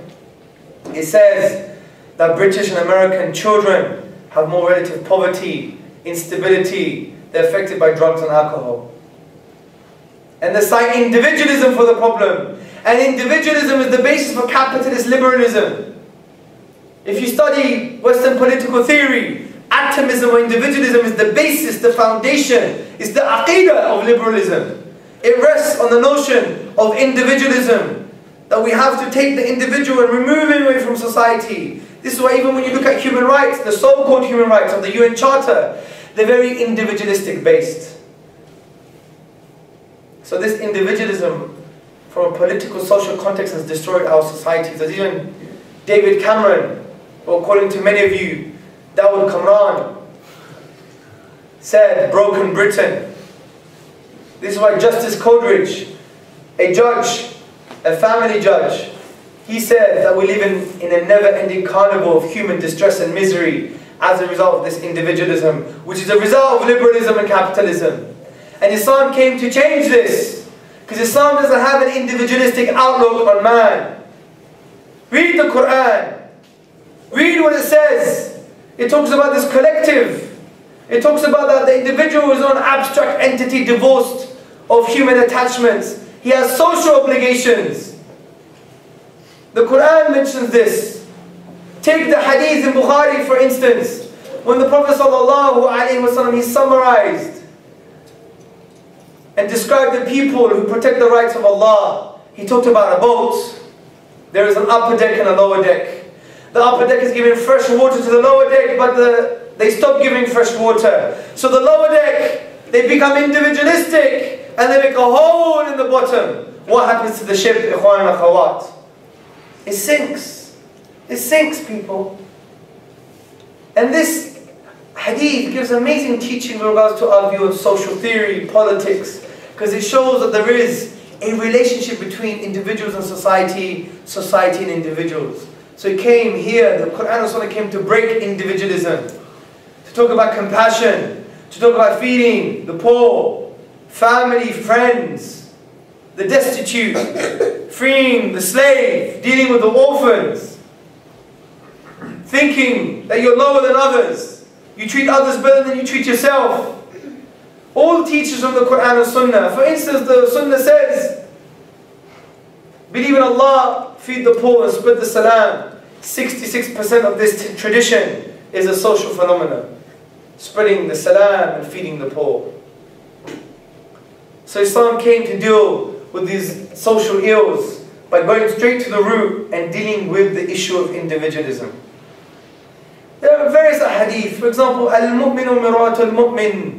it says that British and American children have more relative poverty, instability, they're affected by drugs and alcohol. And they cite individualism for the problem. And individualism is the basis for capitalist liberalism. If you study Western political theory, atomism or individualism is the basis, the foundation, it's the aqidah of liberalism. It rests on the notion of individualism, that we have to take the individual and remove him away from society. This is why even when you look at human rights, the so-called human rights of the UN Charter, they're very individualistic based. So this individualism from a political social context has destroyed our societies. As even David Cameron, or according to many of you, Dawood Kamran, said, broken Britain. This is why Justice Coleridge, a judge, a family judge, he said that we live in a never-ending carnival of human distress and misery as a result of this individualism, which is a result of liberalism and capitalism. And Islam came to change this, because Islam doesn't have an individualistic outlook on man. Read the Qur'an. Read what it says. It talks about this collective. It talks about that the individual is not an abstract entity divorced of human attachments. He has social obligations. The Qur'an mentions this. Take the hadith in Bukhari for instance. When the Prophet ﷺ, he summarized and described the people who protect the rights of Allah. He talked about a boat. There is an upper deck and a lower deck. The upper deck is giving fresh water to the lower deck, but they stop giving fresh water. So the lower deck, they become individualistic and they make a hole in the bottom. What happens to the ship, ikhwan and akhawat? It sinks. It sinks, people. And this hadith gives amazing teaching in regards to our view of social theory, politics, because it shows that there is a relationship between individuals and society, society and individuals. So it came here, the Qur'an also came to break individualism, to talk about compassion, to talk about feeding the poor, family, friends, the destitute, freeing the slave, dealing with the orphans, thinking that you're lower than others, you treat others better than you treat yourself. All teachers from the Qur'an and Sunnah. For instance, the Sunnah says, believe in Allah, feed the poor and spread the salam. 66% of this tradition is a social phenomenon. Spreading the salam and feeding the poor. So Islam came to deal with these social ills by going straight to the root and dealing with the issue of individualism. There are various hadith. For example, al-mu'minu miratul mu'min.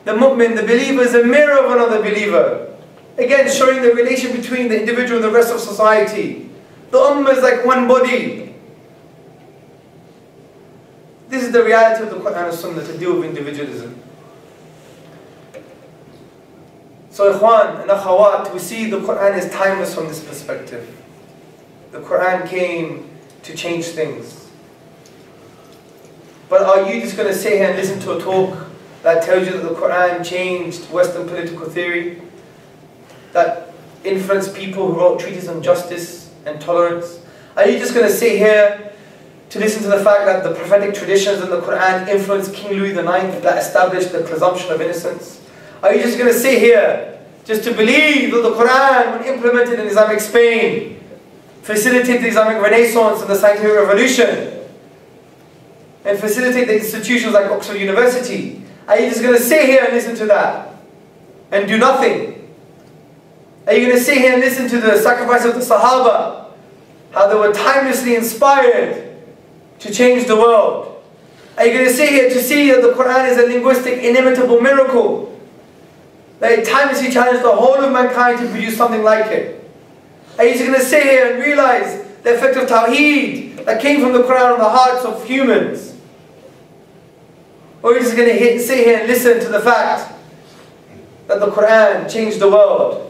The mu'min, the believer, is a mirror of another believer. Again, showing the relation between the individual and the rest of society. The ummah is like one body. This is the reality of the Qur'an and Sunnah, to deal with individualism. So ikhwan and akhawat, we see the Qur'an is timeless from this perspective. The Qur'an came to change things. But are you just going to sit here and listen to a talk that tells you that the Qur'an changed Western political theory, that influenced people who wrote treatises on justice and tolerance? Are you just going to sit here To listen to the fact that the prophetic traditions in the Qur'an influenced King Louis IX that established the presumption of innocence? Are you just going to sit here just to believe that the Qur'an, when implemented in Islamic Spain, facilitate the Islamic Renaissance and the scientific revolution, and facilitate the institutions like Oxford University? Are you just going to sit here and listen to that and do nothing? Are you going to sit here and listen to the sacrifice of the Sahaba, how they were timelessly inspired to change the world? Are you going to sit here to see that the Qur'an is a linguistic, inimitable miracle, that it timelessly challenged the whole of mankind to produce something like it? Are you just going to sit here and realize the effect of Tawheed that came from the Qur'an on the hearts of humans? Or are you just going to sit here and listen to the fact that the Qur'an changed the world?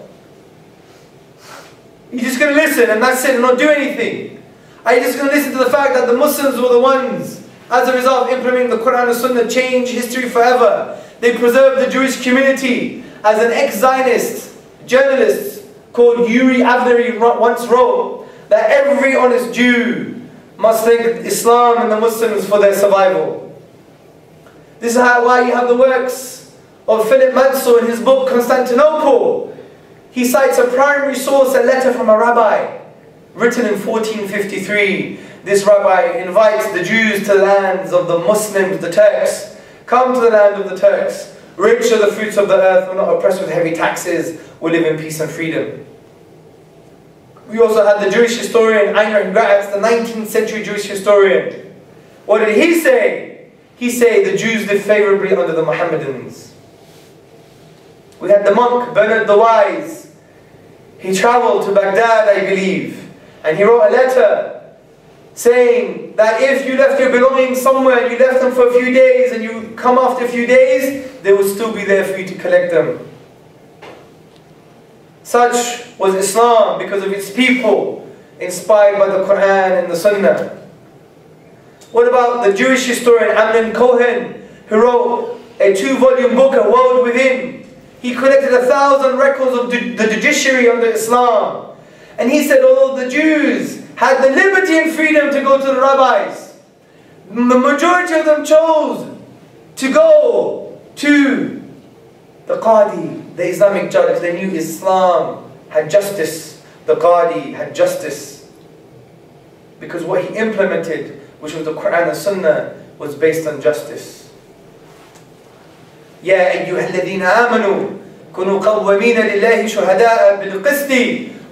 You're just going to listen and that's it and not do anything? Are you just going to listen to the fact that the Muslims were the ones, as a result of implementing the Qur'an and Sunnah, change history forever? They preserved the Jewish community. As an ex-Zionist journalist called Yuri Avnery once wrote, that every honest Jew must thank Islam and the Muslims for their survival. This is why you have the works of Philip Mansour in his book Constantinople. He cites a primary source, a letter from a rabbi, written in 1453. This rabbi invites the Jews to the lands of the Muslims, the Turks. Come to the land of the Turks. Rich are the fruits of the earth, we're not oppressed with heavy taxes, we live in peace and freedom. We also had the Jewish historian Heinrich Gratz, the 19th century Jewish historian. What did he say? He said the Jews lived favorably under the Mohammedans. We had the monk Bernard the Wise. He traveled to Baghdad, I believe, and he wrote a letter saying that if you left your belongings somewhere and you left them for a few days and you come after a few days, they will still be there for you to collect them. Such was Islam because of its people, inspired by the Qur'an and the Sunnah. What about the Jewish historian Amnon Cohen, who wrote a 2-volume book, A World Within? He collected 1,000 records of the judiciary under Islam. And he said, although the Jews had the liberty and freedom to go to the rabbis, the majority of them chose to go to the Qadi, the Islamic judge. They knew Islam had justice. The Qadi had justice. Because what he implemented, which was the Qur'an and Sunnah, was based on justice. يا أيها الذين آمنوا كونوا قوامين لله شهداء بالقسط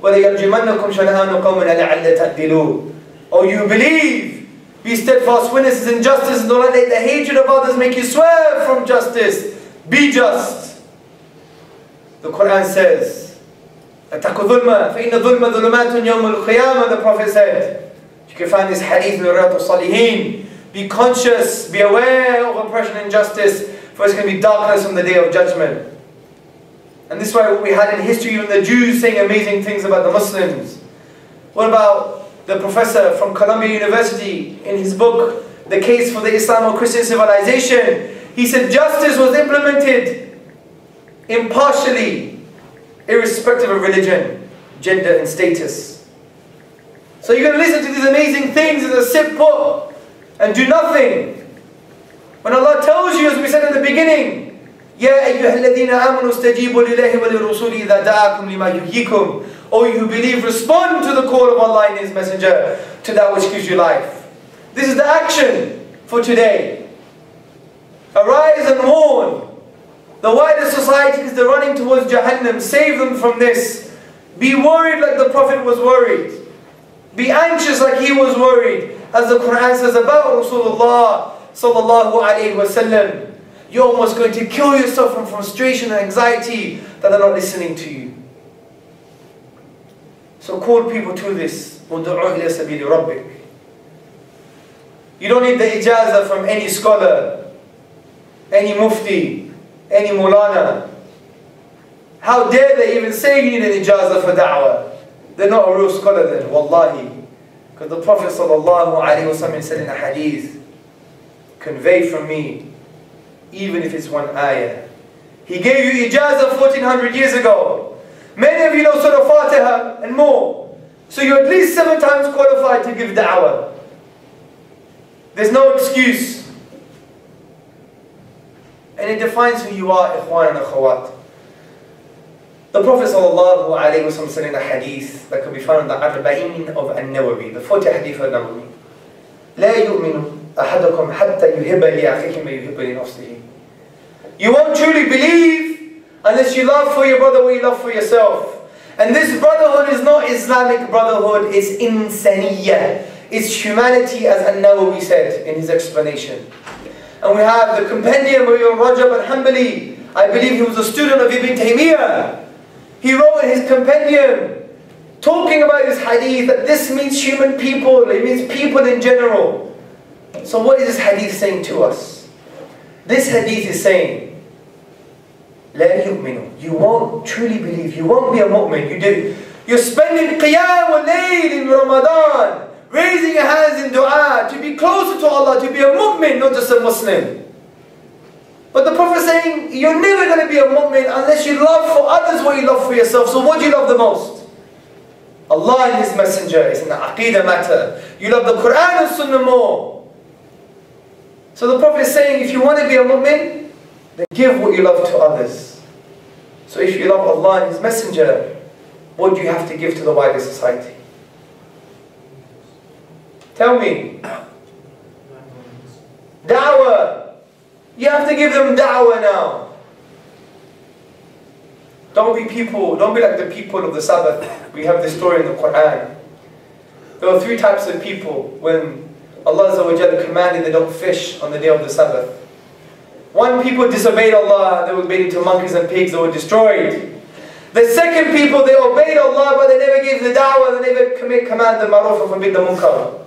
وَلَيَرْجِمَنَّكُمْ شَنَآنُ قَوْمٍ أَلَعَلَّ تَعْدِلُوا. Oh, you believe, be steadfast witnesses in justice, and don't let the hatred of others make you swerve from justice. Be just. The Qur'an says, أَتَّقُوا ظُلْمًا فَإِنَّ الظُّلْمَ ظُلُمَاتٌ يَوْمَ الْقِيَامَةِ. The Prophet said, you can find this hadith in Riyadh al-Salihin. Be conscious, be aware of oppression and injustice, for it's going to be darkness on the day of judgment. And this is why we had in history even the Jews saying amazing things about the Muslims. What about the professor from Columbia University in his book, The Case for the Islamo-Christian Civilization? He said justice was implemented impartially, irrespective of religion, gender and status. So you're going to listen to these amazing things and sit put and do nothing. When Allah tells you, as we said in the beginning, يَا أَيُّهَا الَّذِينَ آمَنُوا اسْتَجِيبُوا لِلَّهِ وَلِلرُّسُولِ إِذَا دَعَاكُمْ لِمَا يُحْيِيكُمْ. O you who believe, respond to the call of Allah and His Messenger, to that which gives you life. This is the action for today. Arise and warn the wider society, because they're running towards Jahannam. Save them from this. Be worried like the Prophet was worried. Be anxious like he was worried. As the Qur'an says about Rasulullah sallallahu alayhi wa sallam, you're almost going to kill yourself from frustration and anxiety that they're not listening to you. So call people to this. وَدُعُوا إِلَى سَبِيلِ رَبِّكَ. You don't need the ijazah from any scholar, any mufti, any mulana. How dare they even say you need an ijazah for da'wah? They're not a real scholar then, wallahi. Because the Prophet sallallahu alaihi wasallam said in a hadith, convey from me, even if it's one ayah. He gave you ijazah 1400 years ago. Many of you know Surah Fatiha and more. So you're at least 7 times qualified to give da'wah. There's no excuse. And it defines who you are, ikhwan and akhawat. The Prophet ﷺ said in a hadith that can be found in the Arba'in of An-Nawawi, the 40 hadith of Nawawi, لا يؤمن أحدكم حتى يحب لأخيه ما يحب لنفسه. You won't truly believe unless you love for your brother what you love for yourself. And this brotherhood is not Islamic brotherhood, it's insaniyah. It's humanity, as An-Nawawi said in his explanation. And we have the compendium of Ibn Rajab al-Hanbali. I believe he was a student of Ibn Taymiyyah. He wrote in his compendium, talking about this hadith, that this means human people, it means people in general. So what is this hadith saying to us? This hadith is saying, لا يؤمنوا. You won't truly believe, you won't be a mu'min. You're spending qiyam al-layl in Ramadan, raising your hands in dua, to be closer to Allah, to be a mu'min, not just a Muslim. But the Prophet is saying, you're never going to be a mu'min unless you love for others what you love for yourself. So what do you love the most? Allah and His Messenger. It's an aqidah matter. You love the Qur'an and Sunnah more. So the Prophet is saying, if you want to be a mu'min, then give what you love to others. So if you love Allah and His Messenger, what do you have to give to the wider society? Tell me. Da'wah. You have to give them da'wah now. Don't be like the people of the Sabbath. We have this story in the Qur'an. There were 3 types of people when Allah Azza wa Jalla commanded they don't fish on the day of the Sabbath. 1, people disobeyed Allah, they were made into monkeys and pigs, they were destroyed. The 2nd people, they obeyed Allah but they never gave the da'wah, they never command the ma'ruf and forbid the munkar.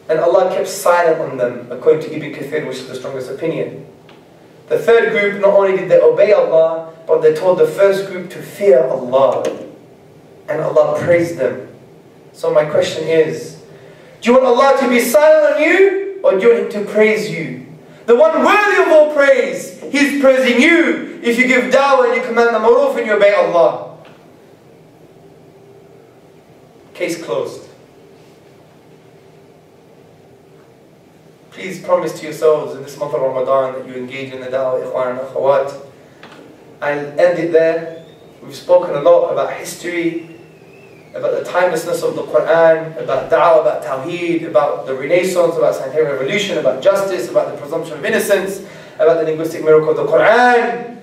And Allah kept silent on them, according to Ibn Kathir, which is the strongest opinion. The 3rd group, not only did they obey Allah, but they told the 1st group to fear Allah. And Allah praised them. So my question is, do you want Allah to be silent on you, or do you want Him to praise you? The one worthy of all praise, He's praising you if you give da'wah and you command the ma'ruf and you obey Allah. Case closed. Please promise to yourselves in this month of Ramadan that you engage in the da'wah, ikhwan and akhawat. I'll end it there. We've spoken a lot about history, about the timelessness of the Qur'an, about da'wah, about tawheed, about the renaissance, about scientific revolution, about justice, about the presumption of innocence, about the linguistic miracle of the Qur'an.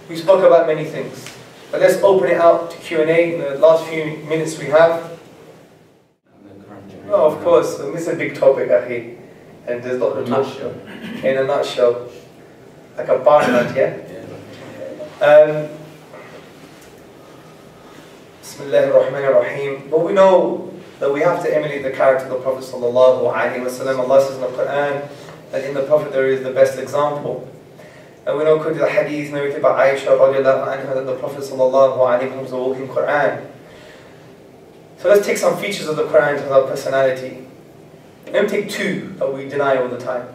We spoke about many things. But let's open it out to Q&A in the last few minutes we have. Oh, of course, this is a big topic, akhi. And there's not in a nutshell, like a bar nut, yeah? Bismillah ar-Rahman ar-Rahim. But we know that we have to emulate the character of the Prophet sallallahu alaihi wasallam. Allah says in the Qur'an that in the Prophet there is the best example. And we know according to the hadith narrated by Aisha radiallahu anha that the Prophet sallallahu alaihi wasallam was a walking Qur'an. So let's take some features of the Qur'an to our personality. Let me take 2 that we deny all the time.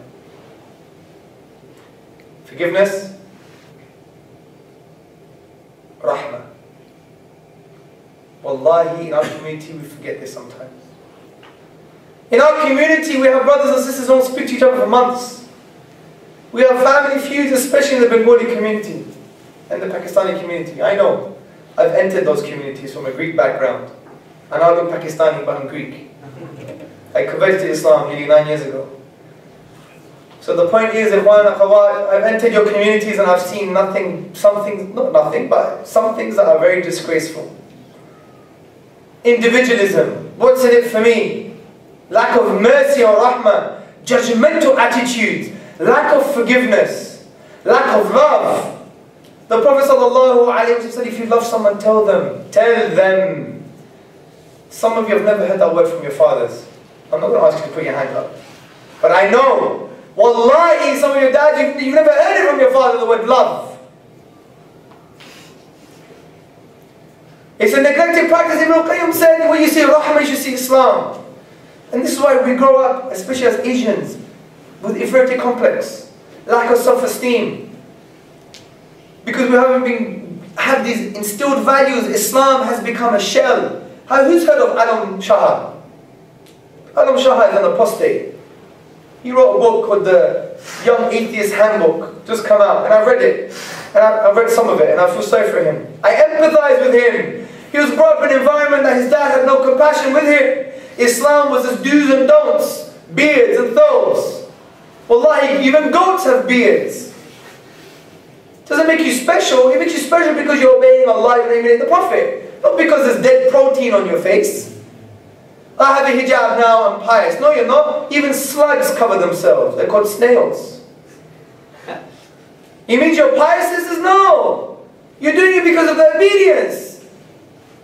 Forgiveness, rahmah. Wallahi, in our community we forget this sometimes. In our community we have brothers and sisters who don't speak to each other for months. We have family feuds, especially in the Bengali community and the Pakistani community. I know. I've entered those communities from a Greek background. And I look Pakistani but I'm Greek. I converted to Islam nearly 9 years ago. So the point is, ikhwan and akhawat, I've entered your communities and I've seen some things that are very disgraceful. Individualism, what's in it for me? Lack of mercy or rahmah, judgmental attitudes, lack of forgiveness, lack of love. The Prophet ﷺ said, if you love someone, tell them. Tell them. Some of you have never heard that word from your fathers. I'm not going to ask you to put your hand up. But I know, wallahi, some of your dads, you've never heard it from your father, the word love. It's a neglected practice. Ibn Qayyim said, when you see rahmah, you should see Islam. And this is why we grow up, especially as Asians, with inferiority complex, lack of self-esteem. Because we have these instilled values. Islam has become a shell. Who's heard of Alam Shah? Alam Shah is an apostate. He wrote a book called The Young Atheist Handbook, just come out, and I've read it. And I've read some of it, and I feel sorry for him. I empathize with him. He was brought up in an environment that his dad had no compassion with him. Islam was his do's and don'ts, beards and throws. Wallahi, even goats have beards. Doesn't make you special. It makes you special because you're obeying Allah and obeying the Prophet. Not because there's dead protein on your face. I have a hijab now, I'm pious. No, you're not. Even slugs cover themselves. They're called snails. It means you're pious? This is no. You're doing it because of the obedience.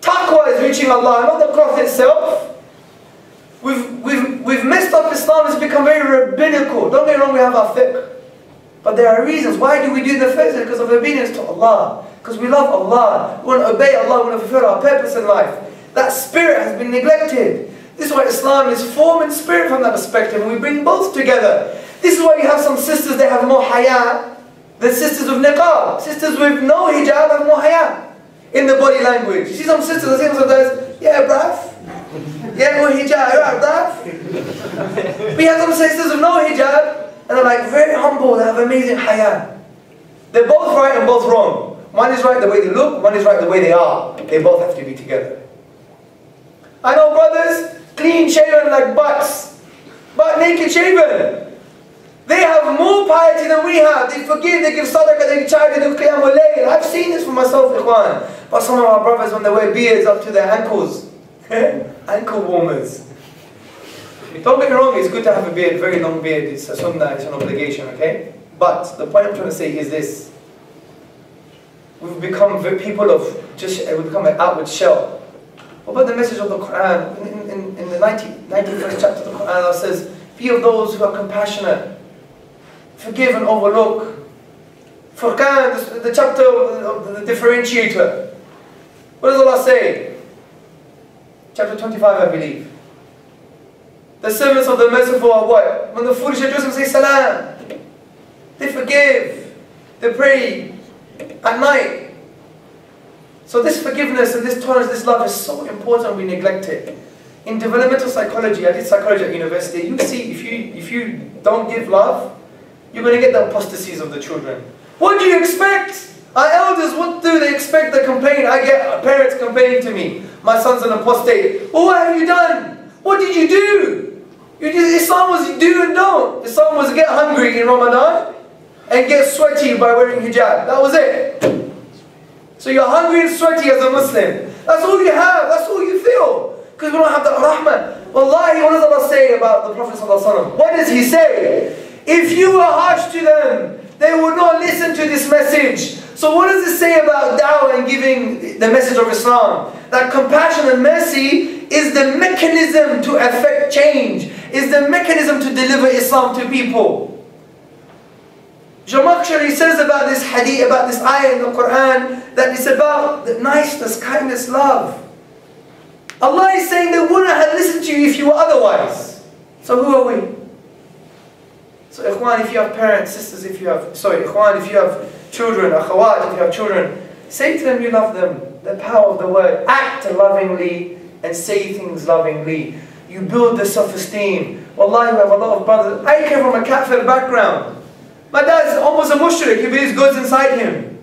Taqwa is reaching Allah, not the cloth itself. We've messed up Islam. It's become very rabbinical. Don't get me wrong, we have our fiqh. But there are reasons. Why do we do the first? Because of obedience to Allah. Because we love Allah. We want to obey Allah. We want to fulfill our purpose in life. That spirit has been neglected. This is why Islam is form and spirit from that perspective. And we bring both together. This is why you have some sisters that have more haya than sisters with niqab. Sisters with no hijab have more haya in the body language. You see some sisters that say sometimes, yeah, bruv. Yeah, no hijab, right, bruv. We have some sisters with no hijab, and they're like very humble, they have amazing haya. They're both right and both wrong. One is right the way they look, one is right the way they are. They both have to be together. I know brothers, clean shaven like butts, but naked shaven. They have more piety than we have. They forgive, they give sadaqah, they give charity, they do qiyamul layl. I've seen this for myself, ikhwan. But some of our brothers, when they wear beards up to their ankles, ankle warmers. Don't get me wrong, it's good to have a beard, very long beard. It's a sunnah, it's an obligation, okay? But the point I'm trying to say is this. We've become people of we've become an outward shell. What about the message of the Qur'an? In the 91st chapter of the Qur'an, Allah says, be of those who are compassionate, forgive and overlook. Furqan, the chapter of the differentiator. What does Allah say? Chapter 25, I believe. The servants of the merciful are what? When the foolish address them, say salam. They forgive. They pray at night. So this forgiveness and this tolerance, this love is so important we neglect it. In developmental psychology, I did psychology at university, you see if you don't give love, you're going to get the apostasies of the children. What do you expect? Our elders, what do they expect? They complain. I get parents complaining to me. My son's an apostate. Well, what have you done? What did you do? Islam was do and don't. Islam was get hungry in Ramadan and get sweaty by wearing hijab. That was it. So you're hungry and sweaty as a Muslim. That's all you have. That's all you feel. Because we don't have the rahmah. Wallahi, what does Allah say about the Prophet ﷺ? What does he say? If you were harsh to them, they would not listen to this message. So what does it say about da'wah and giving the message of Islam? That compassion and mercy is the mechanism to affect change, is the mechanism to deliver Islam to people. Jamakhshari says about this hadith, about this ayah in the Qur'an, that it's about the niceness, kindness, love. Allah is saying they wouldn't have listened to you if you were otherwise. So who are we? So ikhwan, if you have parents, sisters, ikhwan, if you have children, akhawat, if you have children, say to them you love them. The power of the word. Act lovingly and say things lovingly. You build the self-esteem. Wallahi, we have a lot of brothers. I came from a kafir background. My dad's almost a mushrik. He believes God's inside him.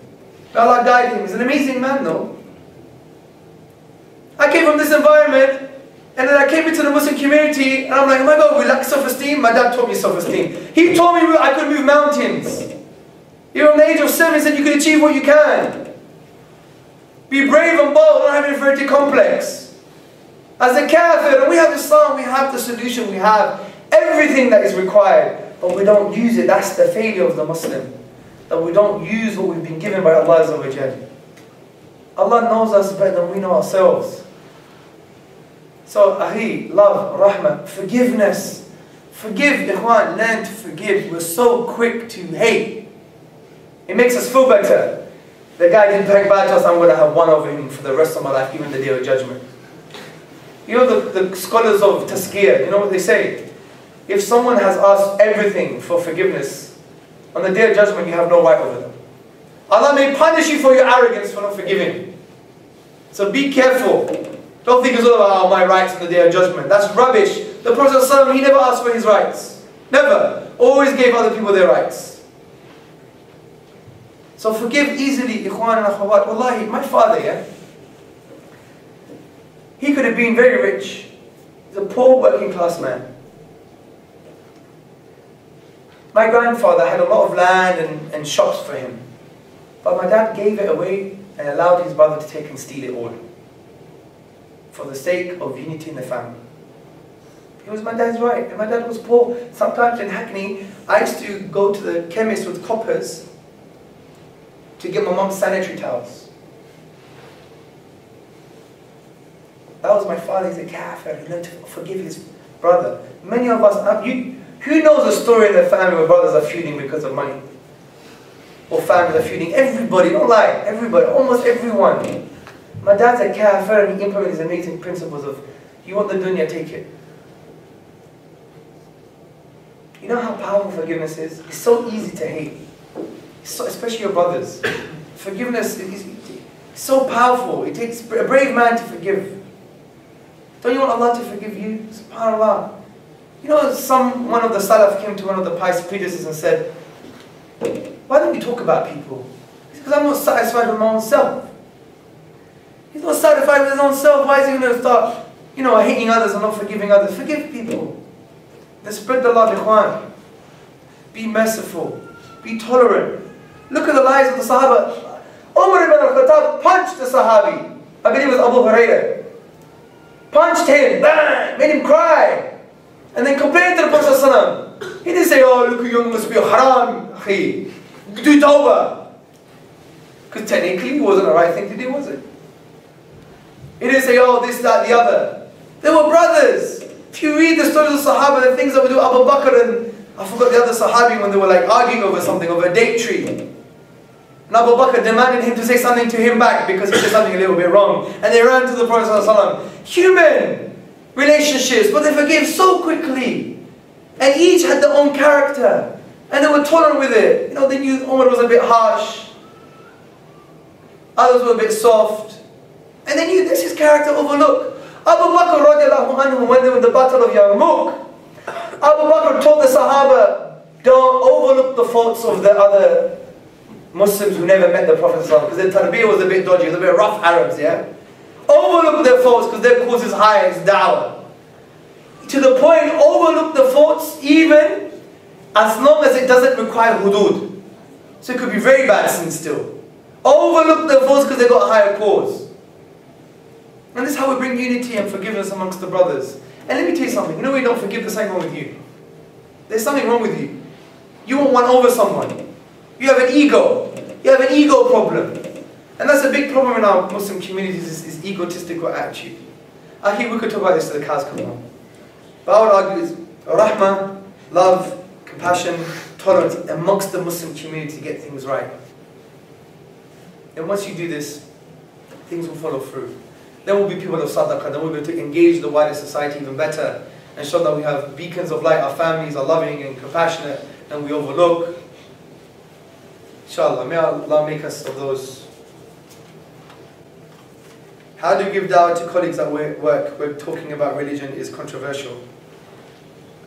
Allah guide him. He's an amazing man though. I came from this environment, and then I came into the Muslim community, and I'm like, oh my God, we lack self-esteem. My dad taught me self-esteem. He told me I could move mountains. Even from the age of 7, he said you can achieve what you can. Be brave and bold, don't have an inferiority complex. As a kafir, and we have Islam, we have the solution, we have everything that is required, but we don't use it. That's the failure of the Muslim. That we don't use what we've been given by Allah Azza wa Jal. Allah knows us better than we know ourselves. So, ahi, love, rahmah, forgiveness. Forgive, ikhwan, learn to forgive. We're so quick to hate. It makes us feel better. The guy didn't bang bad to us, I'm going to have one over him for the rest of my life, even the day of judgment. You know the scholars of Tazkiyah, you know what they say? If someone has asked everything for forgiveness, on the day of judgment you have no right over them. Allah may punish you for your arrogance for not forgiving. So be careful. Don't think it's all about my rights on the day of judgment. That's rubbish. The Prophet ﷺ, he never asked for his rights. Never. Always gave other people their rights. So forgive easily, ikhwan and akhawat. Wallahi, my father, yeah? He could have been very rich. He's a poor working class man. My grandfather had a lot of land and shops for him. But my dad gave it away and allowed his brother to take and steal it all. For the sake of unity in the family. It was my dad's right. And my dad was poor. Sometimes in Hackney, I used to go to the chemist with coppers to get my mum's sanitary towels. That was my father. He's a kafir. He learned to forgive his brother. Many of us, who knows a story in the family where brothers are feuding because of money? Or families are feuding? Everybody, don't lie. Everybody, almost everyone. My dad's a kafir and he implements these amazing principles of, you want the dunya, take it. You know how powerful forgiveness is? It's so easy to hate. Especially your brothers. Forgiveness is so powerful. It takes a brave man to forgive. Don't you want Allah to forgive you? SubhanAllah. You know, one of the Salaf came to one of the pious predecessors and said, why don't you talk about people? He said, because I'm not satisfied with my own self. He's not satisfied with his own self. Why is he going to start, hating others and not forgiving others? Forgive people. Then spread the love, ikhwan. Be merciful. Be tolerant. Look at the lives of the Sahaba. Umar ibn al-Khattab punched the Sahabi. I believe it was Abu Hurairah. Punched him, bang, made him cry. And then complained to the Prophet ﷺ. He didn't say, oh, look, you must be a haram, akhi. Do tawbah. Because technically it wasn't the right thing to do, was it? He didn't say, oh, this, that, the other. They were brothers. If you read the stories of Sahaba, the things that would do Abu Bakr and I forgot the other Sahabi when they were like arguing over something, over a date tree. And Abu Bakr demanded him to say something to him back because he said something a little bit wrong. And they ran to the Prophet ﷺ. Human relationships, but they forgave so quickly. And each had their own character. And they were tolerant with it. They knew Umar was a bit harsh. Others were a bit soft. And they knew this is character overlooked. Abu Bakr radiallahu anhu, when they were in the battle of Yarmouk, Abu Bakr told the Sahaba, don't overlook the faults of the other Muslims who never met the Prophet because their tarbiyah was a bit dodgy, it was a bit rough Arabs, yeah? Overlook their faults because their cause is high, it's da'wah. To the point, overlook the faults even as long as it doesn't require hudud. So it could be very bad sin still. Overlook their faults because they've got a higher cause. And this is how we bring unity and forgiveness amongst the brothers. And let me tell you something, when you don't forgive, there's something wrong with you. There's something wrong with you. You want one over someone. You have an ego. You have an ego problem. And that's a big problem in our Muslim communities, is egotistical attitude. I hear we could talk about this till the cows come home. But I would argue is rahmah, love, compassion, tolerance amongst the Muslim community to get things right. And once you do this, things will follow through. Then we'll be people of sadaqah, then we'll be able to engage the wider society even better and show that we have beacons of light, our families are loving and compassionate and we overlook. Inshallah, may Allah make us of those. How do you give da'wah to colleagues at work where talking about religion is controversial?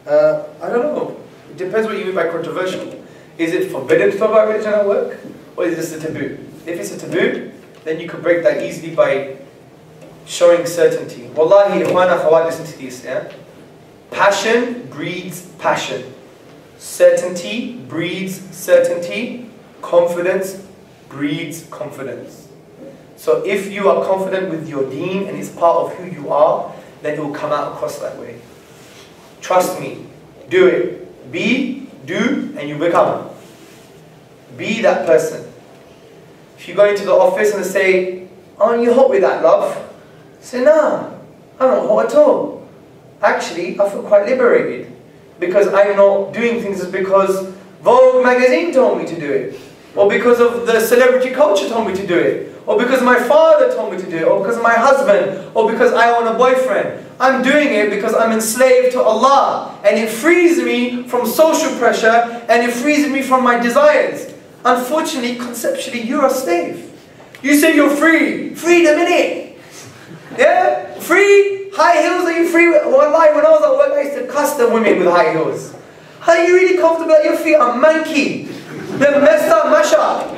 I don't know. It depends what you mean by controversial. Is it forbidden to talk about religion at work? Or is this a taboo? If it's a taboo, then you can break that easily by showing certainty. Wallahi, ikhwana khawat, listen to this, yeah? Passion breeds passion. Certainty breeds certainty. Confidence breeds confidence. So if you are confident with your deen and it's part of who you are, then it will come out across that way. Trust me. Do it. Be, do, and you become. Be that person. If you go into the office and they say, aren't you hot with that, love? Say, nah, I'm not hot at all. Actually, I feel quite liberated. Because I'm not doing things because Vogue magazine told me to do it. Or because of the celebrity culture told me to do it. Or because my father told me to do it. Or because of my husband. Or because I own a boyfriend. I'm doing it because I'm enslaved to Allah. And it frees me from social pressure. And it frees me from my desires. Unfortunately, conceptually, you're a slave. You say you're free. Freedom, innit? Yeah? Free? High heels, are you free? Wallahi, when I was at work, I used to custom women with high heels. How are you really comfortable that your feet are manky? They're messed up, mash up.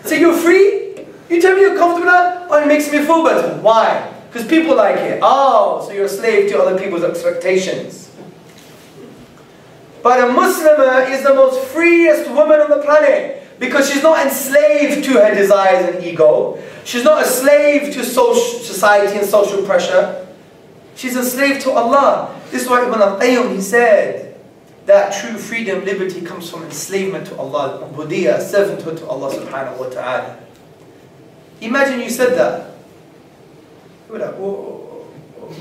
So you're free? You tell me you're comfortable with that? Oh, it makes me feel better. Why? Because people like it. Oh, so you're a slave to other people's expectations. But a Muslimah is the most freest woman on the planet because she's not enslaved to her desires and ego. She's not a slave to society and social pressure. She's enslaved to Allah. This is why Ibn al-Qayyim, he said that true freedom, liberty comes from enslavement to Allah, ubudiyya, servanthood to Allah subhanahu wa ta'ala. Imagine you said that. You would like, whoa, whoa,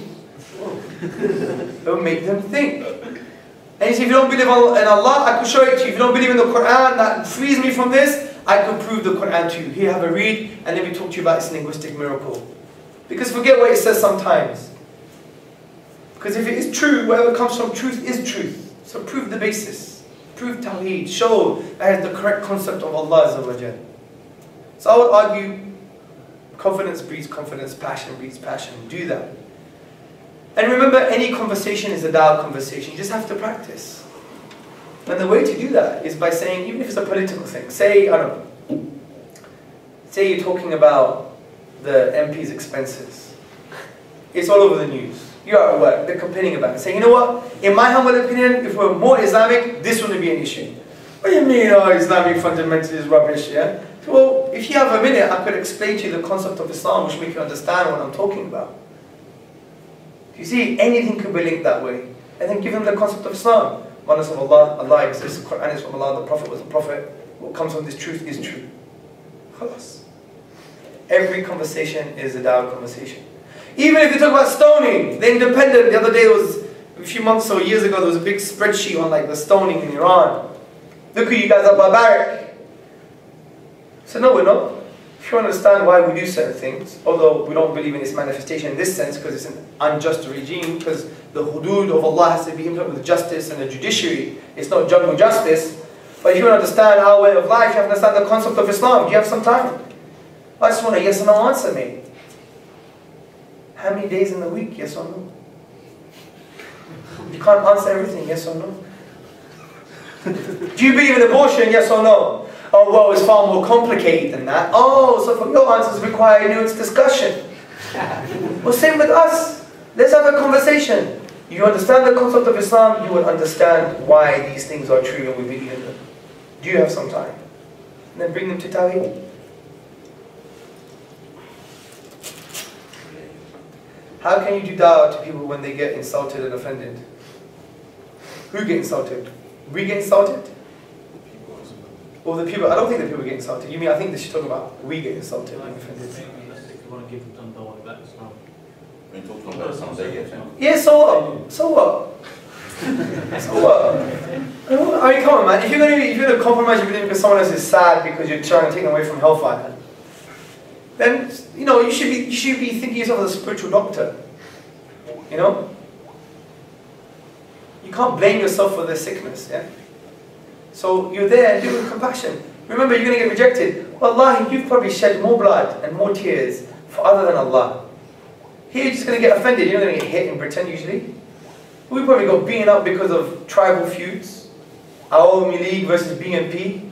whoa. It would make them think. And you say, if you don't believe in Allah, I could show it to you. If you don't believe in the Qur'an, that frees me from this, I could prove the Qur'an to you. Here, have a read, and let me talk to you about its linguistic miracle. Because forget what it says sometimes. Because if it is true, whatever comes from truth is truth. So prove the basis. Prove Tawheed. Show that is the correct concept of Allah Azza wa Jal. So I would argue, confidence breeds confidence, passion breeds passion. Do that. And remember, any conversation is a da'wah conversation. You just have to practice. And the way to do that is by saying, even if it's a political thing, say, I don't know, say you're talking about the MP's expenses. It's all over the news. You're at work, they're complaining about it. Say, you know what, in my humble opinion, if we're more Islamic, this wouldn't be an issue. What do you mean, oh, Islamic fundamentalist is rubbish, yeah? So, well, if you have a minute, I could explain to you the concept of Islam, which make you understand what I'm talking about. You see, anything could be linked that way. And then give them the concept of Islam. Oneness of Allah, Allah exists, the Qur'an is from Allah, the Prophet was the Prophet. What comes from this truth is true. Khalas. Every conversation is a da'wah conversation. Even if you talk about stoning, the Independent, the other day, was a few months or years ago, there was a big spreadsheet on like the stoning in Iran. Look at you guys are barbaric. So no, we're not. If you understand why we do certain things, although we don't believe in its manifestation in this sense because it's an unjust regime, because the hudud of Allah has to be implemented with justice and the judiciary. It's not jungle justice. But if you understand our way of life, you have to understand the concept of Islam. Do you have some time? I just want a yes or no answer, mate. How many days in the week, yes or no? You can't answer everything, yes or no? Do you believe in abortion, yes or no? Oh, well, it's far more complicated than that. Oh, so for your answers require nuanced discussion. Well, same with us. Let's have a conversation. You understand the concept of Islam, you will understand why these things are true and we believe in them. Do you have some time? And then bring them to Tawheed. How can you do da'wah to people when they get insulted and offended? Who get insulted? We get insulted? Or the people? I don't think the people get insulted. You mean, I think they should talk about we get insulted and offended. Yeah, so what? So what? So what? I mean, come on, man. If you're gonna compromise your belief because someone else is sad because you're trying to take them away from hellfire, then you know you should be thinking yourself as a spiritual doctor. You know, you can't blame yourself for their sickness. Yeah. So you're there and do it with compassion. Remember, you're going to get rejected. Wallahi, you've probably shed more blood and more tears for other than Allah. Here you're just going to get offended. You're not going to get hit in Britain usually. We probably got beaten up because of tribal feuds. Awami League versus BNP.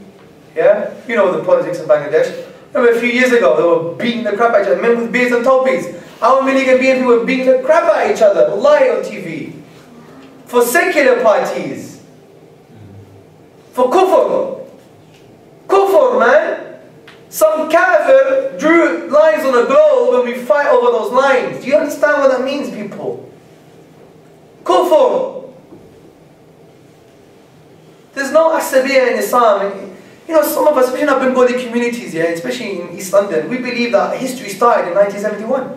Yeah? You know the politics in Bangladesh. Remember a few years ago, they were beating the crap at each other. Men with beards and topies. Awami League and BNP were beating the crap at each other. Wallahi on TV. For secular parties. For kufr. Kufr, man. Some kafir drew lines on a globe and we fight over those lines. Do you understand what that means, people? Kufr. There's no asabiyah in Islam. You know, some of us, especially in our Bengali communities here, especially in East London, we believe that history started in 1971.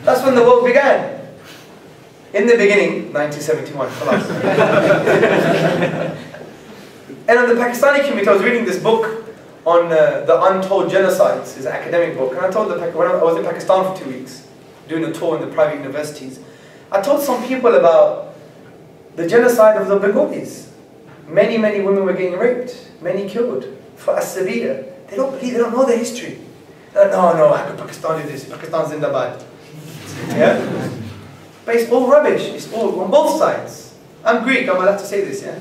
That's when the world began. In the beginning, 1971. And on the Pakistani community, I was reading this book on the untold genocides. It's an academic book. And I told when I was in Pakistan for 2 weeks, doing a tour in the private universities, I told some people about the genocide of the Bengalis. Many, many women were getting raped, many killed for as-sabiyah. They don't believe, they don't know the history. Like, no, how could Pakistan do this? Pakistan zindabad. Yeah? But it's all rubbish. It's all on both sides. I'm Greek, I'm allowed to say this, yeah?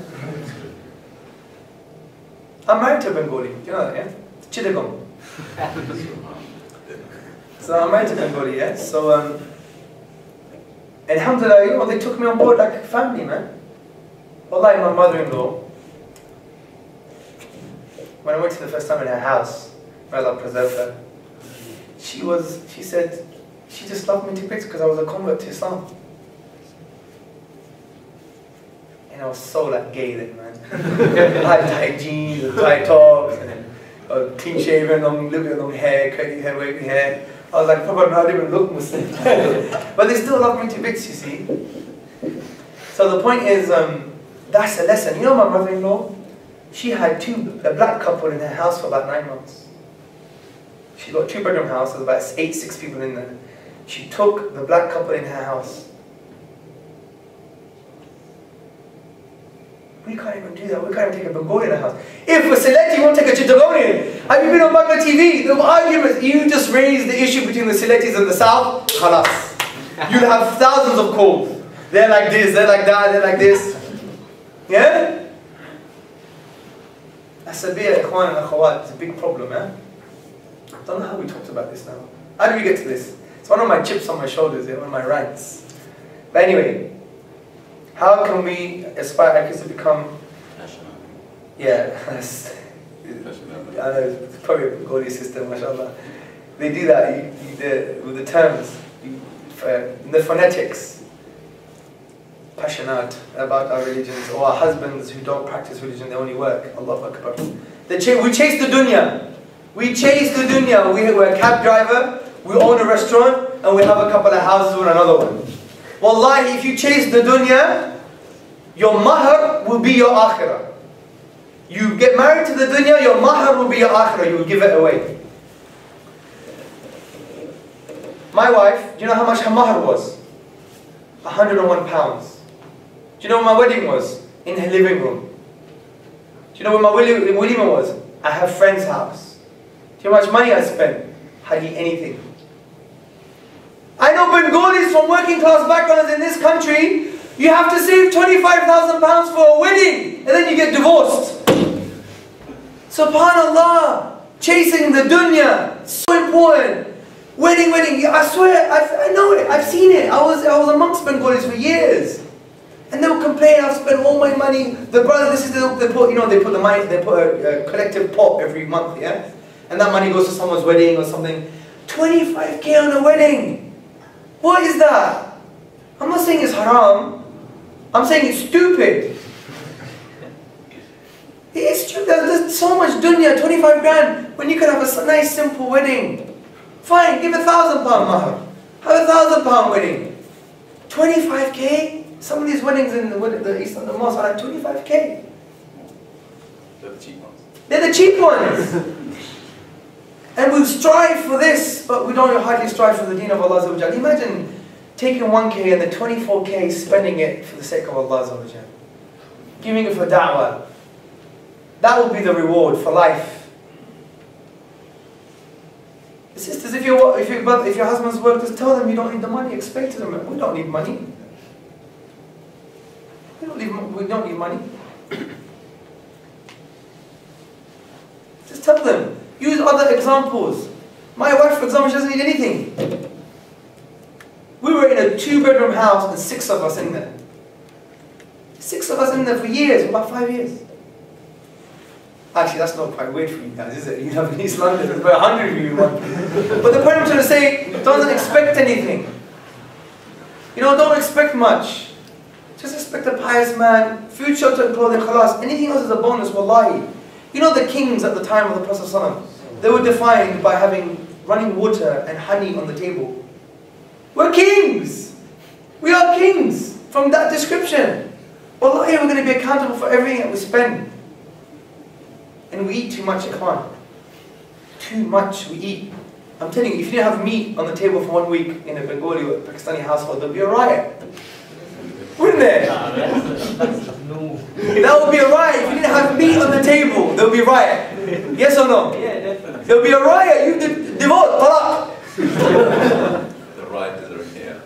I'm married to a Bengali. Do you know that, yeah? Chittagong. So I'm married to Bengali, yeah? So, and alhamdulillah, you know, they took me on board like family, man. Wallahi, my mother-in-law, when I went to the first time in her house, may Allah preserve her, she said, she just loved me to bits because I was a convert to Islam. And I was so like gay then, man. I had tight jeans and tight tops and clean shaven, long hair, curly hair, wavy hair. I was like, Papa, I don't even look Muslim. But they still love me to bits, you see. So the point is, that's a lesson. You know my mother-in-law? She had a black couple in her house for about 9 months. She got a 2-bedroom house, there was about 6 people in there. She took the black couple in her house. We can't even do that. We can't even take a Bengali in the house. If a Sylheti won't take a Chittagonian, have you been on Bangla TV? The arguments, you just raise the issue between the Sylhetis and the South, khalas. You'll have thousands of calls. They're like this, they're like that, they're like this. Yeah? Asabiya, ikhwan and akhawat, it's a big problem, eh? I don't know how we talked about this now. How do we get to this? It's one of my chips on my shoulders, one of my rants. But anyway, how can we aspire our kids to become... Yeah, I know, it's probably a Bengali system, mashallah. They do that with the terms, in the phonetics, passionate about our religions, or our husbands who don't practice religion, they only work. Allahu Akbar. We chase the dunya. We chase the dunya. We're a cab driver, we own a restaurant, and we have a couple of houses with another one. Wallahi, if you chase the dunya, your mahar will be your akhirah. You get married to the dunya, your mahar will be your akhirah. You will give it away. My wife, do you know how much her mahar was? 101 pounds. Do you know where my wedding was? In her living room. Do you know where my walima was? At her friend's house. Do you know how much money I spent? Hardly anything. I know Bengalis from working class backgrounds in this country, you have to save 25,000 pounds for a wedding, and then you get divorced. Subhanallah, chasing the dunya, so important. Wedding, I swear, I know it, I've seen it. I was amongst Bengalis for years. And they'll complain, I've spent all my money. The brother, they put the money, they put a collective pot every month, yeah? And that money goes to someone's wedding or something. 25k on a wedding. What is that? I'm not saying it's haram. I'm saying it's stupid. It is stupid. There's so much dunya, 25 grand, when you could have a nice simple wedding. Fine, give £1,000 mahar. Have £1,000 wedding. 25k? Some of these weddings in the East of the Mosque are like 25k. They're the cheap ones. They're the cheap ones. And we strive for this, but we don't hardly strive for the deen of Allah Azza wa Jal. Imagine taking 1k and the 24k spending it for the sake of Allah Azza wa Jal. Giving it for da'wah. That will be the reward for life. Sisters, if your husband's work, just tell them you don't need the money. Explain to them, we don't need money. We don't need money. Just tell them. Use other examples. My wife, for example, she doesn't need anything. We were in a 2-bedroom house and 6 of us in there. 6 of us in there for years, about 5 years. Actually, that's not quite weird for you guys, is it? You know, in East London, there's about 100 of you. But the point I'm trying to say, don't expect anything. You know, don't expect much. Just expect a pious man, food, shelter, and clothing, khalas. Anything else is a bonus, wallahi. You know the kings at the time of the Prophet ﷺ, they were defined by having running water and honey on the table. We're kings! We are kings from that description. Wallahi, we're going to be accountable for everything that we spend. And we eat too much, ikhwan. Too much we eat. I'm telling you, if you didn't have meat on the table for 1 week in a Bengali or Pakistani household, there'll be a riot. Wouldn't there? No. That would be a riot. If you didn't have meat on the table, there'll be a riot. Yes or no? Yeah, definitely. There'll be a riot. You divorce, talaq. The rioters are in here.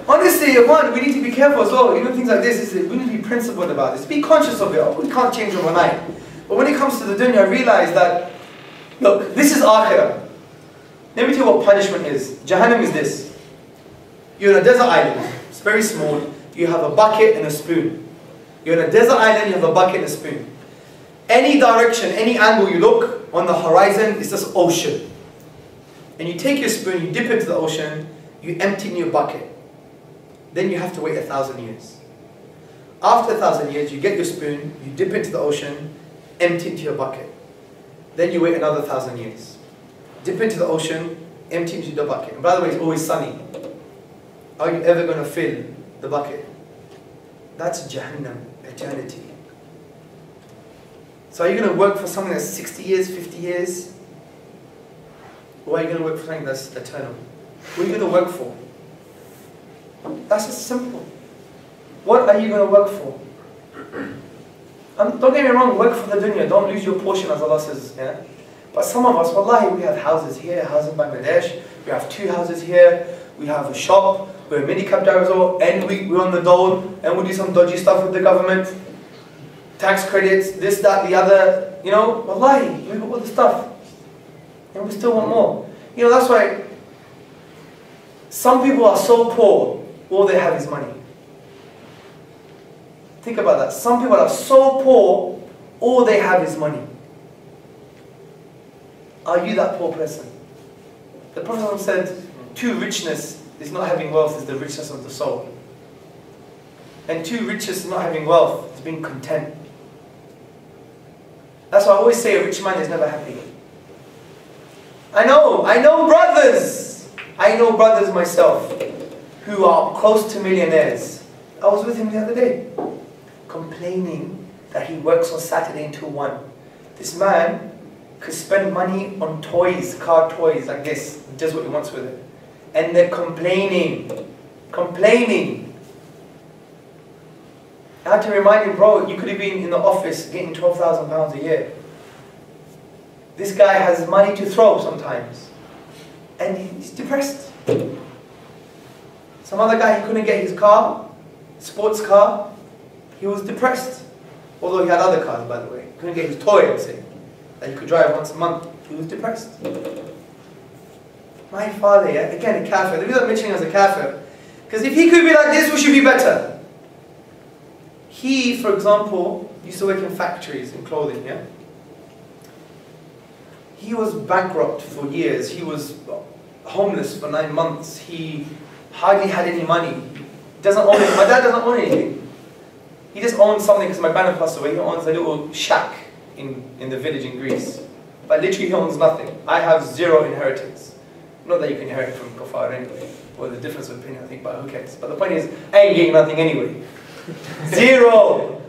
Honestly, one, we need to be careful as well. You know, things like this, we need to be principled about this. Be conscious of it. We can't change overnight. But when it comes to the dunya, realize that, look, this is akhirah. Let me tell you what punishment is. Jahannam is this. You're on a desert island. It's very small. You have a bucket and a spoon. You're on a desert island, you have a bucket and a spoon. Any direction, any angle you look on the horizon, it's just ocean. And you take your spoon, you dip into the ocean, you empty in your bucket. Then you have to wait 1,000 years. After 1,000 years, you get your spoon, you dip into the ocean, empty into your bucket. Then you wait another 1,000 years. Dip into the ocean, empty into the bucket. And by the way, it's always sunny. Are you ever going to fill the bucket? That's Jahannam, eternity. So are you going to work for something that's 60 years, 50 years? Or are you going to work for something that's eternal? What are you going to work for? That's just simple. What are you going to work for? Don't get me wrong, work for the dunya. Don't lose your portion, as Allah says. Yeah? But some of us, wallahi, we have houses here, a house in Bangladesh. We have 2 houses here. We have a shop. We're a minicab driver, and we're on the dole, and we do some dodgy stuff with the government. Tax credits, this, that, the other. You know, wallahi, we got all the stuff. And we still want more. You know, that's why some people are so poor, all they have is money. Think about that. Some people are so poor, all they have is money. Are you that poor person? The Prophet said, true richness is not having wealth, is the richness of the soul. And true richness is not having wealth, is being content. That's why I always say a rich man is never happy. I know brothers myself who are close to millionaires. I was with him the other day, complaining that he works on Saturday until 1. This man could spend money on toys, car toys like this, does what he wants with it. And they're complaining. I had to remind him, bro, you could have been in the office getting £12,000 a year. This guy has money to throw sometimes. And he's depressed. Some other guy, he couldn't get his car, sports car. He was depressed. Although he had other cars, by the way. He couldn't get his toy, let's say, that he could drive once a month. He was depressed. My father, yeah, again a kafir. The reason I'm mentioning him as a kafir, because if he could be like this, we should be better. He, for example, used to work in factories in clothing, yeah? He was bankrupt for years. He was homeless for 9 months. He hardly had any money. Doesn't own it. My dad doesn't own anything. He just owns something because my grandma passed away. He owns a little shack in the village in Greece. But literally he owns nothing. I have 0 inheritance. Not that you can inherit from kuffar anyway. Or the difference of opinion, I think, but who cares? But the point is, I ain't getting nothing anyway. 0!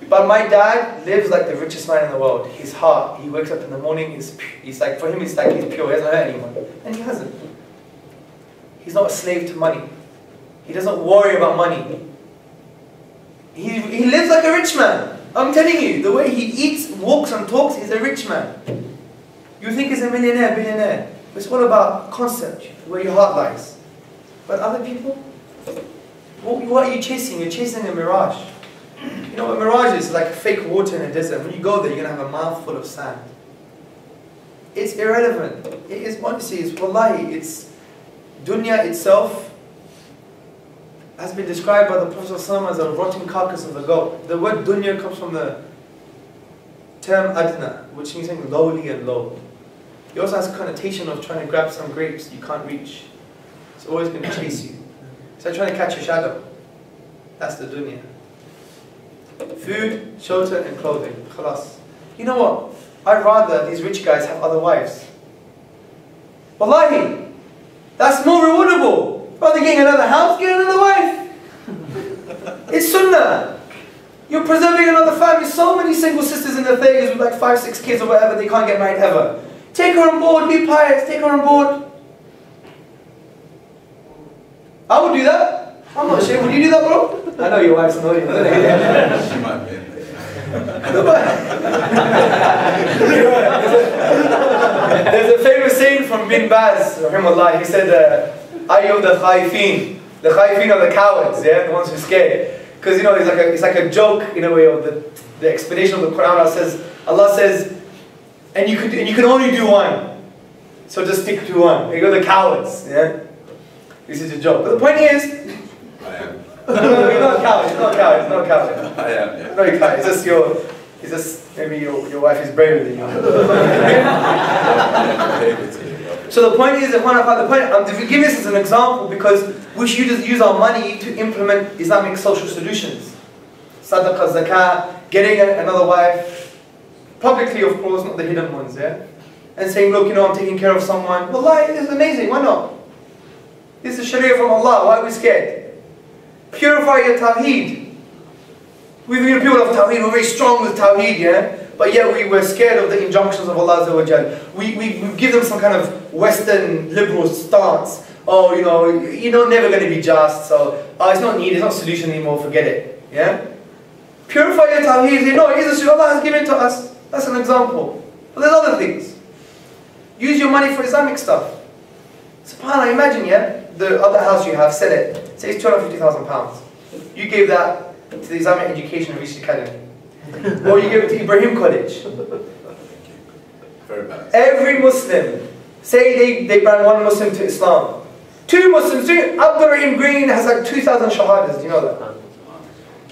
But my dad lives like the richest man in the world. His heart, he wakes up in the morning, he's like, for him it's like he's pure, he hasn't hurt anyone. And he hasn't. He's not a slave to money. He doesn't worry about money. He lives like a rich man. I'm telling you, the way he eats, walks and talks, he's a rich man. You think he's a millionaire, billionaire. It's all about concept, where your heart lies. But other people, what are you chasing? You're chasing a mirage. You know what a mirage is? Like fake water in a desert. When you go there, you're going to have a mouthful of sand. It's irrelevant. It is, honestly, it's wallahi, it's dunya itself has been described by the Prophet ﷺ as a rotten carcass of the goat. The word dunya comes from the term adna, which means something lowly and low. It also has a connotation of trying to grab some grapes you can't reach. It's always going to chase you. It's like trying to catch a shadow. That's the dunya. Food, shelter and clothing. Khalas. You know what? I'd rather these rich guys have other wives. Wallahi! That's more rewardable. Rather getting another house, get another wife. It's sunnah. You're preserving another family. So many single sisters in their 30s with like 5, 6 kids or whatever, they can't get married ever. Take her on board, be pious, take her on board. I would do that. I'm not ashamed. Would you do that, bro? I know your wife's annoying. She might be in there. There's a famous saying from Bin Baz, rahimahullah. He said, Ayyub the khaifin. The khaifin are the cowards, yeah? The ones who are scared. Because, you know, it's like a joke, in a way, of the explanation of the Qur'an that says, Allah says, and you can only do one. So just stick to one. You're the cowards, yeah? This is your job. But the point is, I am. no, you're not a coward, you're not a coward, you're not a coward. I am, yeah. No, you can't. It's just maybe your wife is braver than you. So the point is, I'm giving this as an example because we should use our money to implement Islamic social solutions. Sadaqah, zakah, getting another wife, publicly of course, not the hidden ones, yeah? And saying, look, I'm taking care of someone. Wallahi, this is amazing, why not? This is Sharia from Allah, why are we scared? Purify your tawheed. People of tawheed, we're very strong with tawheed, yeah? But yet we're scared of the injunctions of Allah Azza wa Jal. We give them some kind of Western liberal stance. Oh, you're never going to be just, so it's not needed, it's not a solution anymore, forget it. Yeah? Purify your tawheed, say, no, it is a Allah has given to us. That's an example. But there's other things. Use your money for Islamic stuff. SubhanAllah, imagine, yeah, the other house you have, sell it. Say it's £250,000. You gave that to the Islamic Education and Research Academy. Or you give it to Ebrahim College. Very balanced. Every Muslim, say they bring one Muslim to Islam. 2 Muslims, Ebrahim Green has like 2,000 shahadas, do you know that?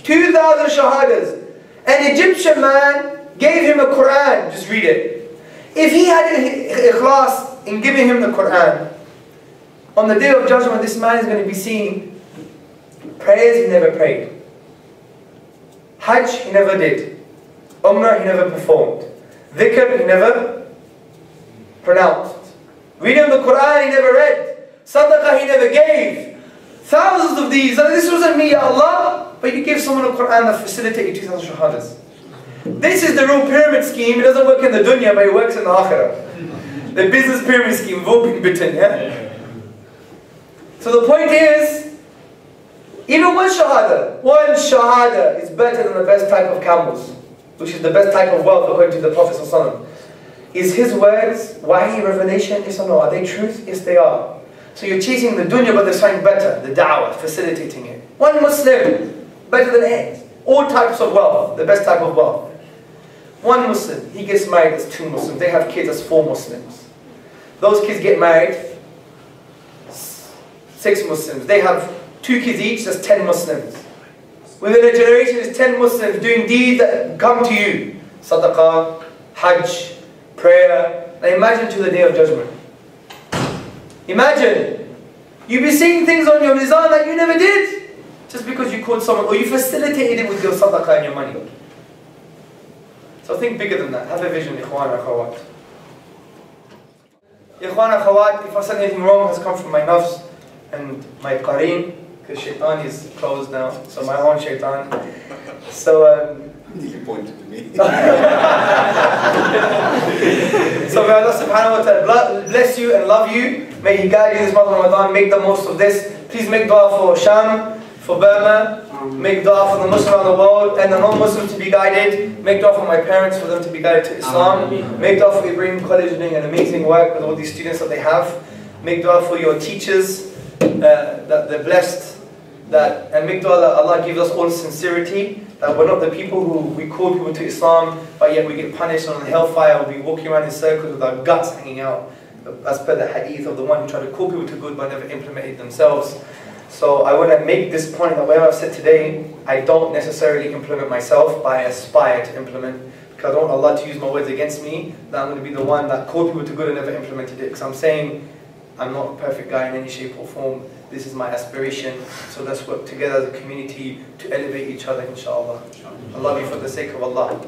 2,000 shahadas. An Egyptian man gave him a Qur'an, just read it. If he had ikhlas in giving him the Qur'an, on the day of judgment this man is going to be seeing prayers he never prayed. Hajj he never did. Umrah he never performed. Dhikr he never pronounced. Reading the Qur'an he never read. Sadaqah he never gave. Thousands of these. And this wasn't me, Ya Allah, but you gave someone a Qur'an that facilitated 2,000 shahadas. This is the real pyramid scheme. It doesn't work in the dunya, but it works in the akhirah. The business pyramid scheme, we've all been bitten, yeah? So the point is, even one shahada is better than the best type of camels, which is the best type of wealth according to the Prophet ﷺ. Is his words wahi, revelation, yes or no? Are they truth? Yes, they are. So you're chasing the dunya, but there's something better, the da'wah, facilitating it. One Muslim, better than all types of wealth, the best type of wealth. One Muslim, he gets married as 2 Muslims. They have kids as 4 Muslims. Those kids get married, 6 Muslims. They have 2 kids each, that's 10 Muslims. Within a generation, there's 10 Muslims doing deeds that come to you. Sadaqah, Hajj, prayer. Now imagine to the day of judgment. Imagine, you'll be seeing things on your mizan that you never did. Just because you called someone, or you facilitated it with your sadaqah and your money. So think bigger than that. Have a vision, ikhwan and akhawat. Ikhwan and akhawat, if I said anything wrong, it has come from my nafs and my qareen, because shaitan is closed now, so my own shaitan. So, You pointed to me. so may Allah subhanahu wa ta'ala bless you and love you. May He guide you this month of Ramadan. Make the most of this. Please make dua for Sham, for Burma. Make dua for the Muslims around the world and the non-Muslims to be guided. Make dua for my parents, for them to be guided to Islam. Make dua for Ebrahim College doing an amazing work with all these students that they have. Make dua for your teachers, that they're blessed. And make dua that Allah gives us all sincerity, that we're not the people who we call people to Islam, but yet we get punished on the hellfire. We'll be walking around in circles with our guts hanging out, as per the hadith of the one who tried to call people to good but never implemented themselves. So I want to make this point that whatever I've said today, I don't necessarily implement myself, but I aspire to implement. Because I don't want Allah to use my words against me, that I'm going to be the one that called people to good and never implemented it. Because I'm saying, I'm not a perfect guy in any shape or form. This is my aspiration. So let's work together as a community to elevate each other, inshallah. I love you for the sake of Allah.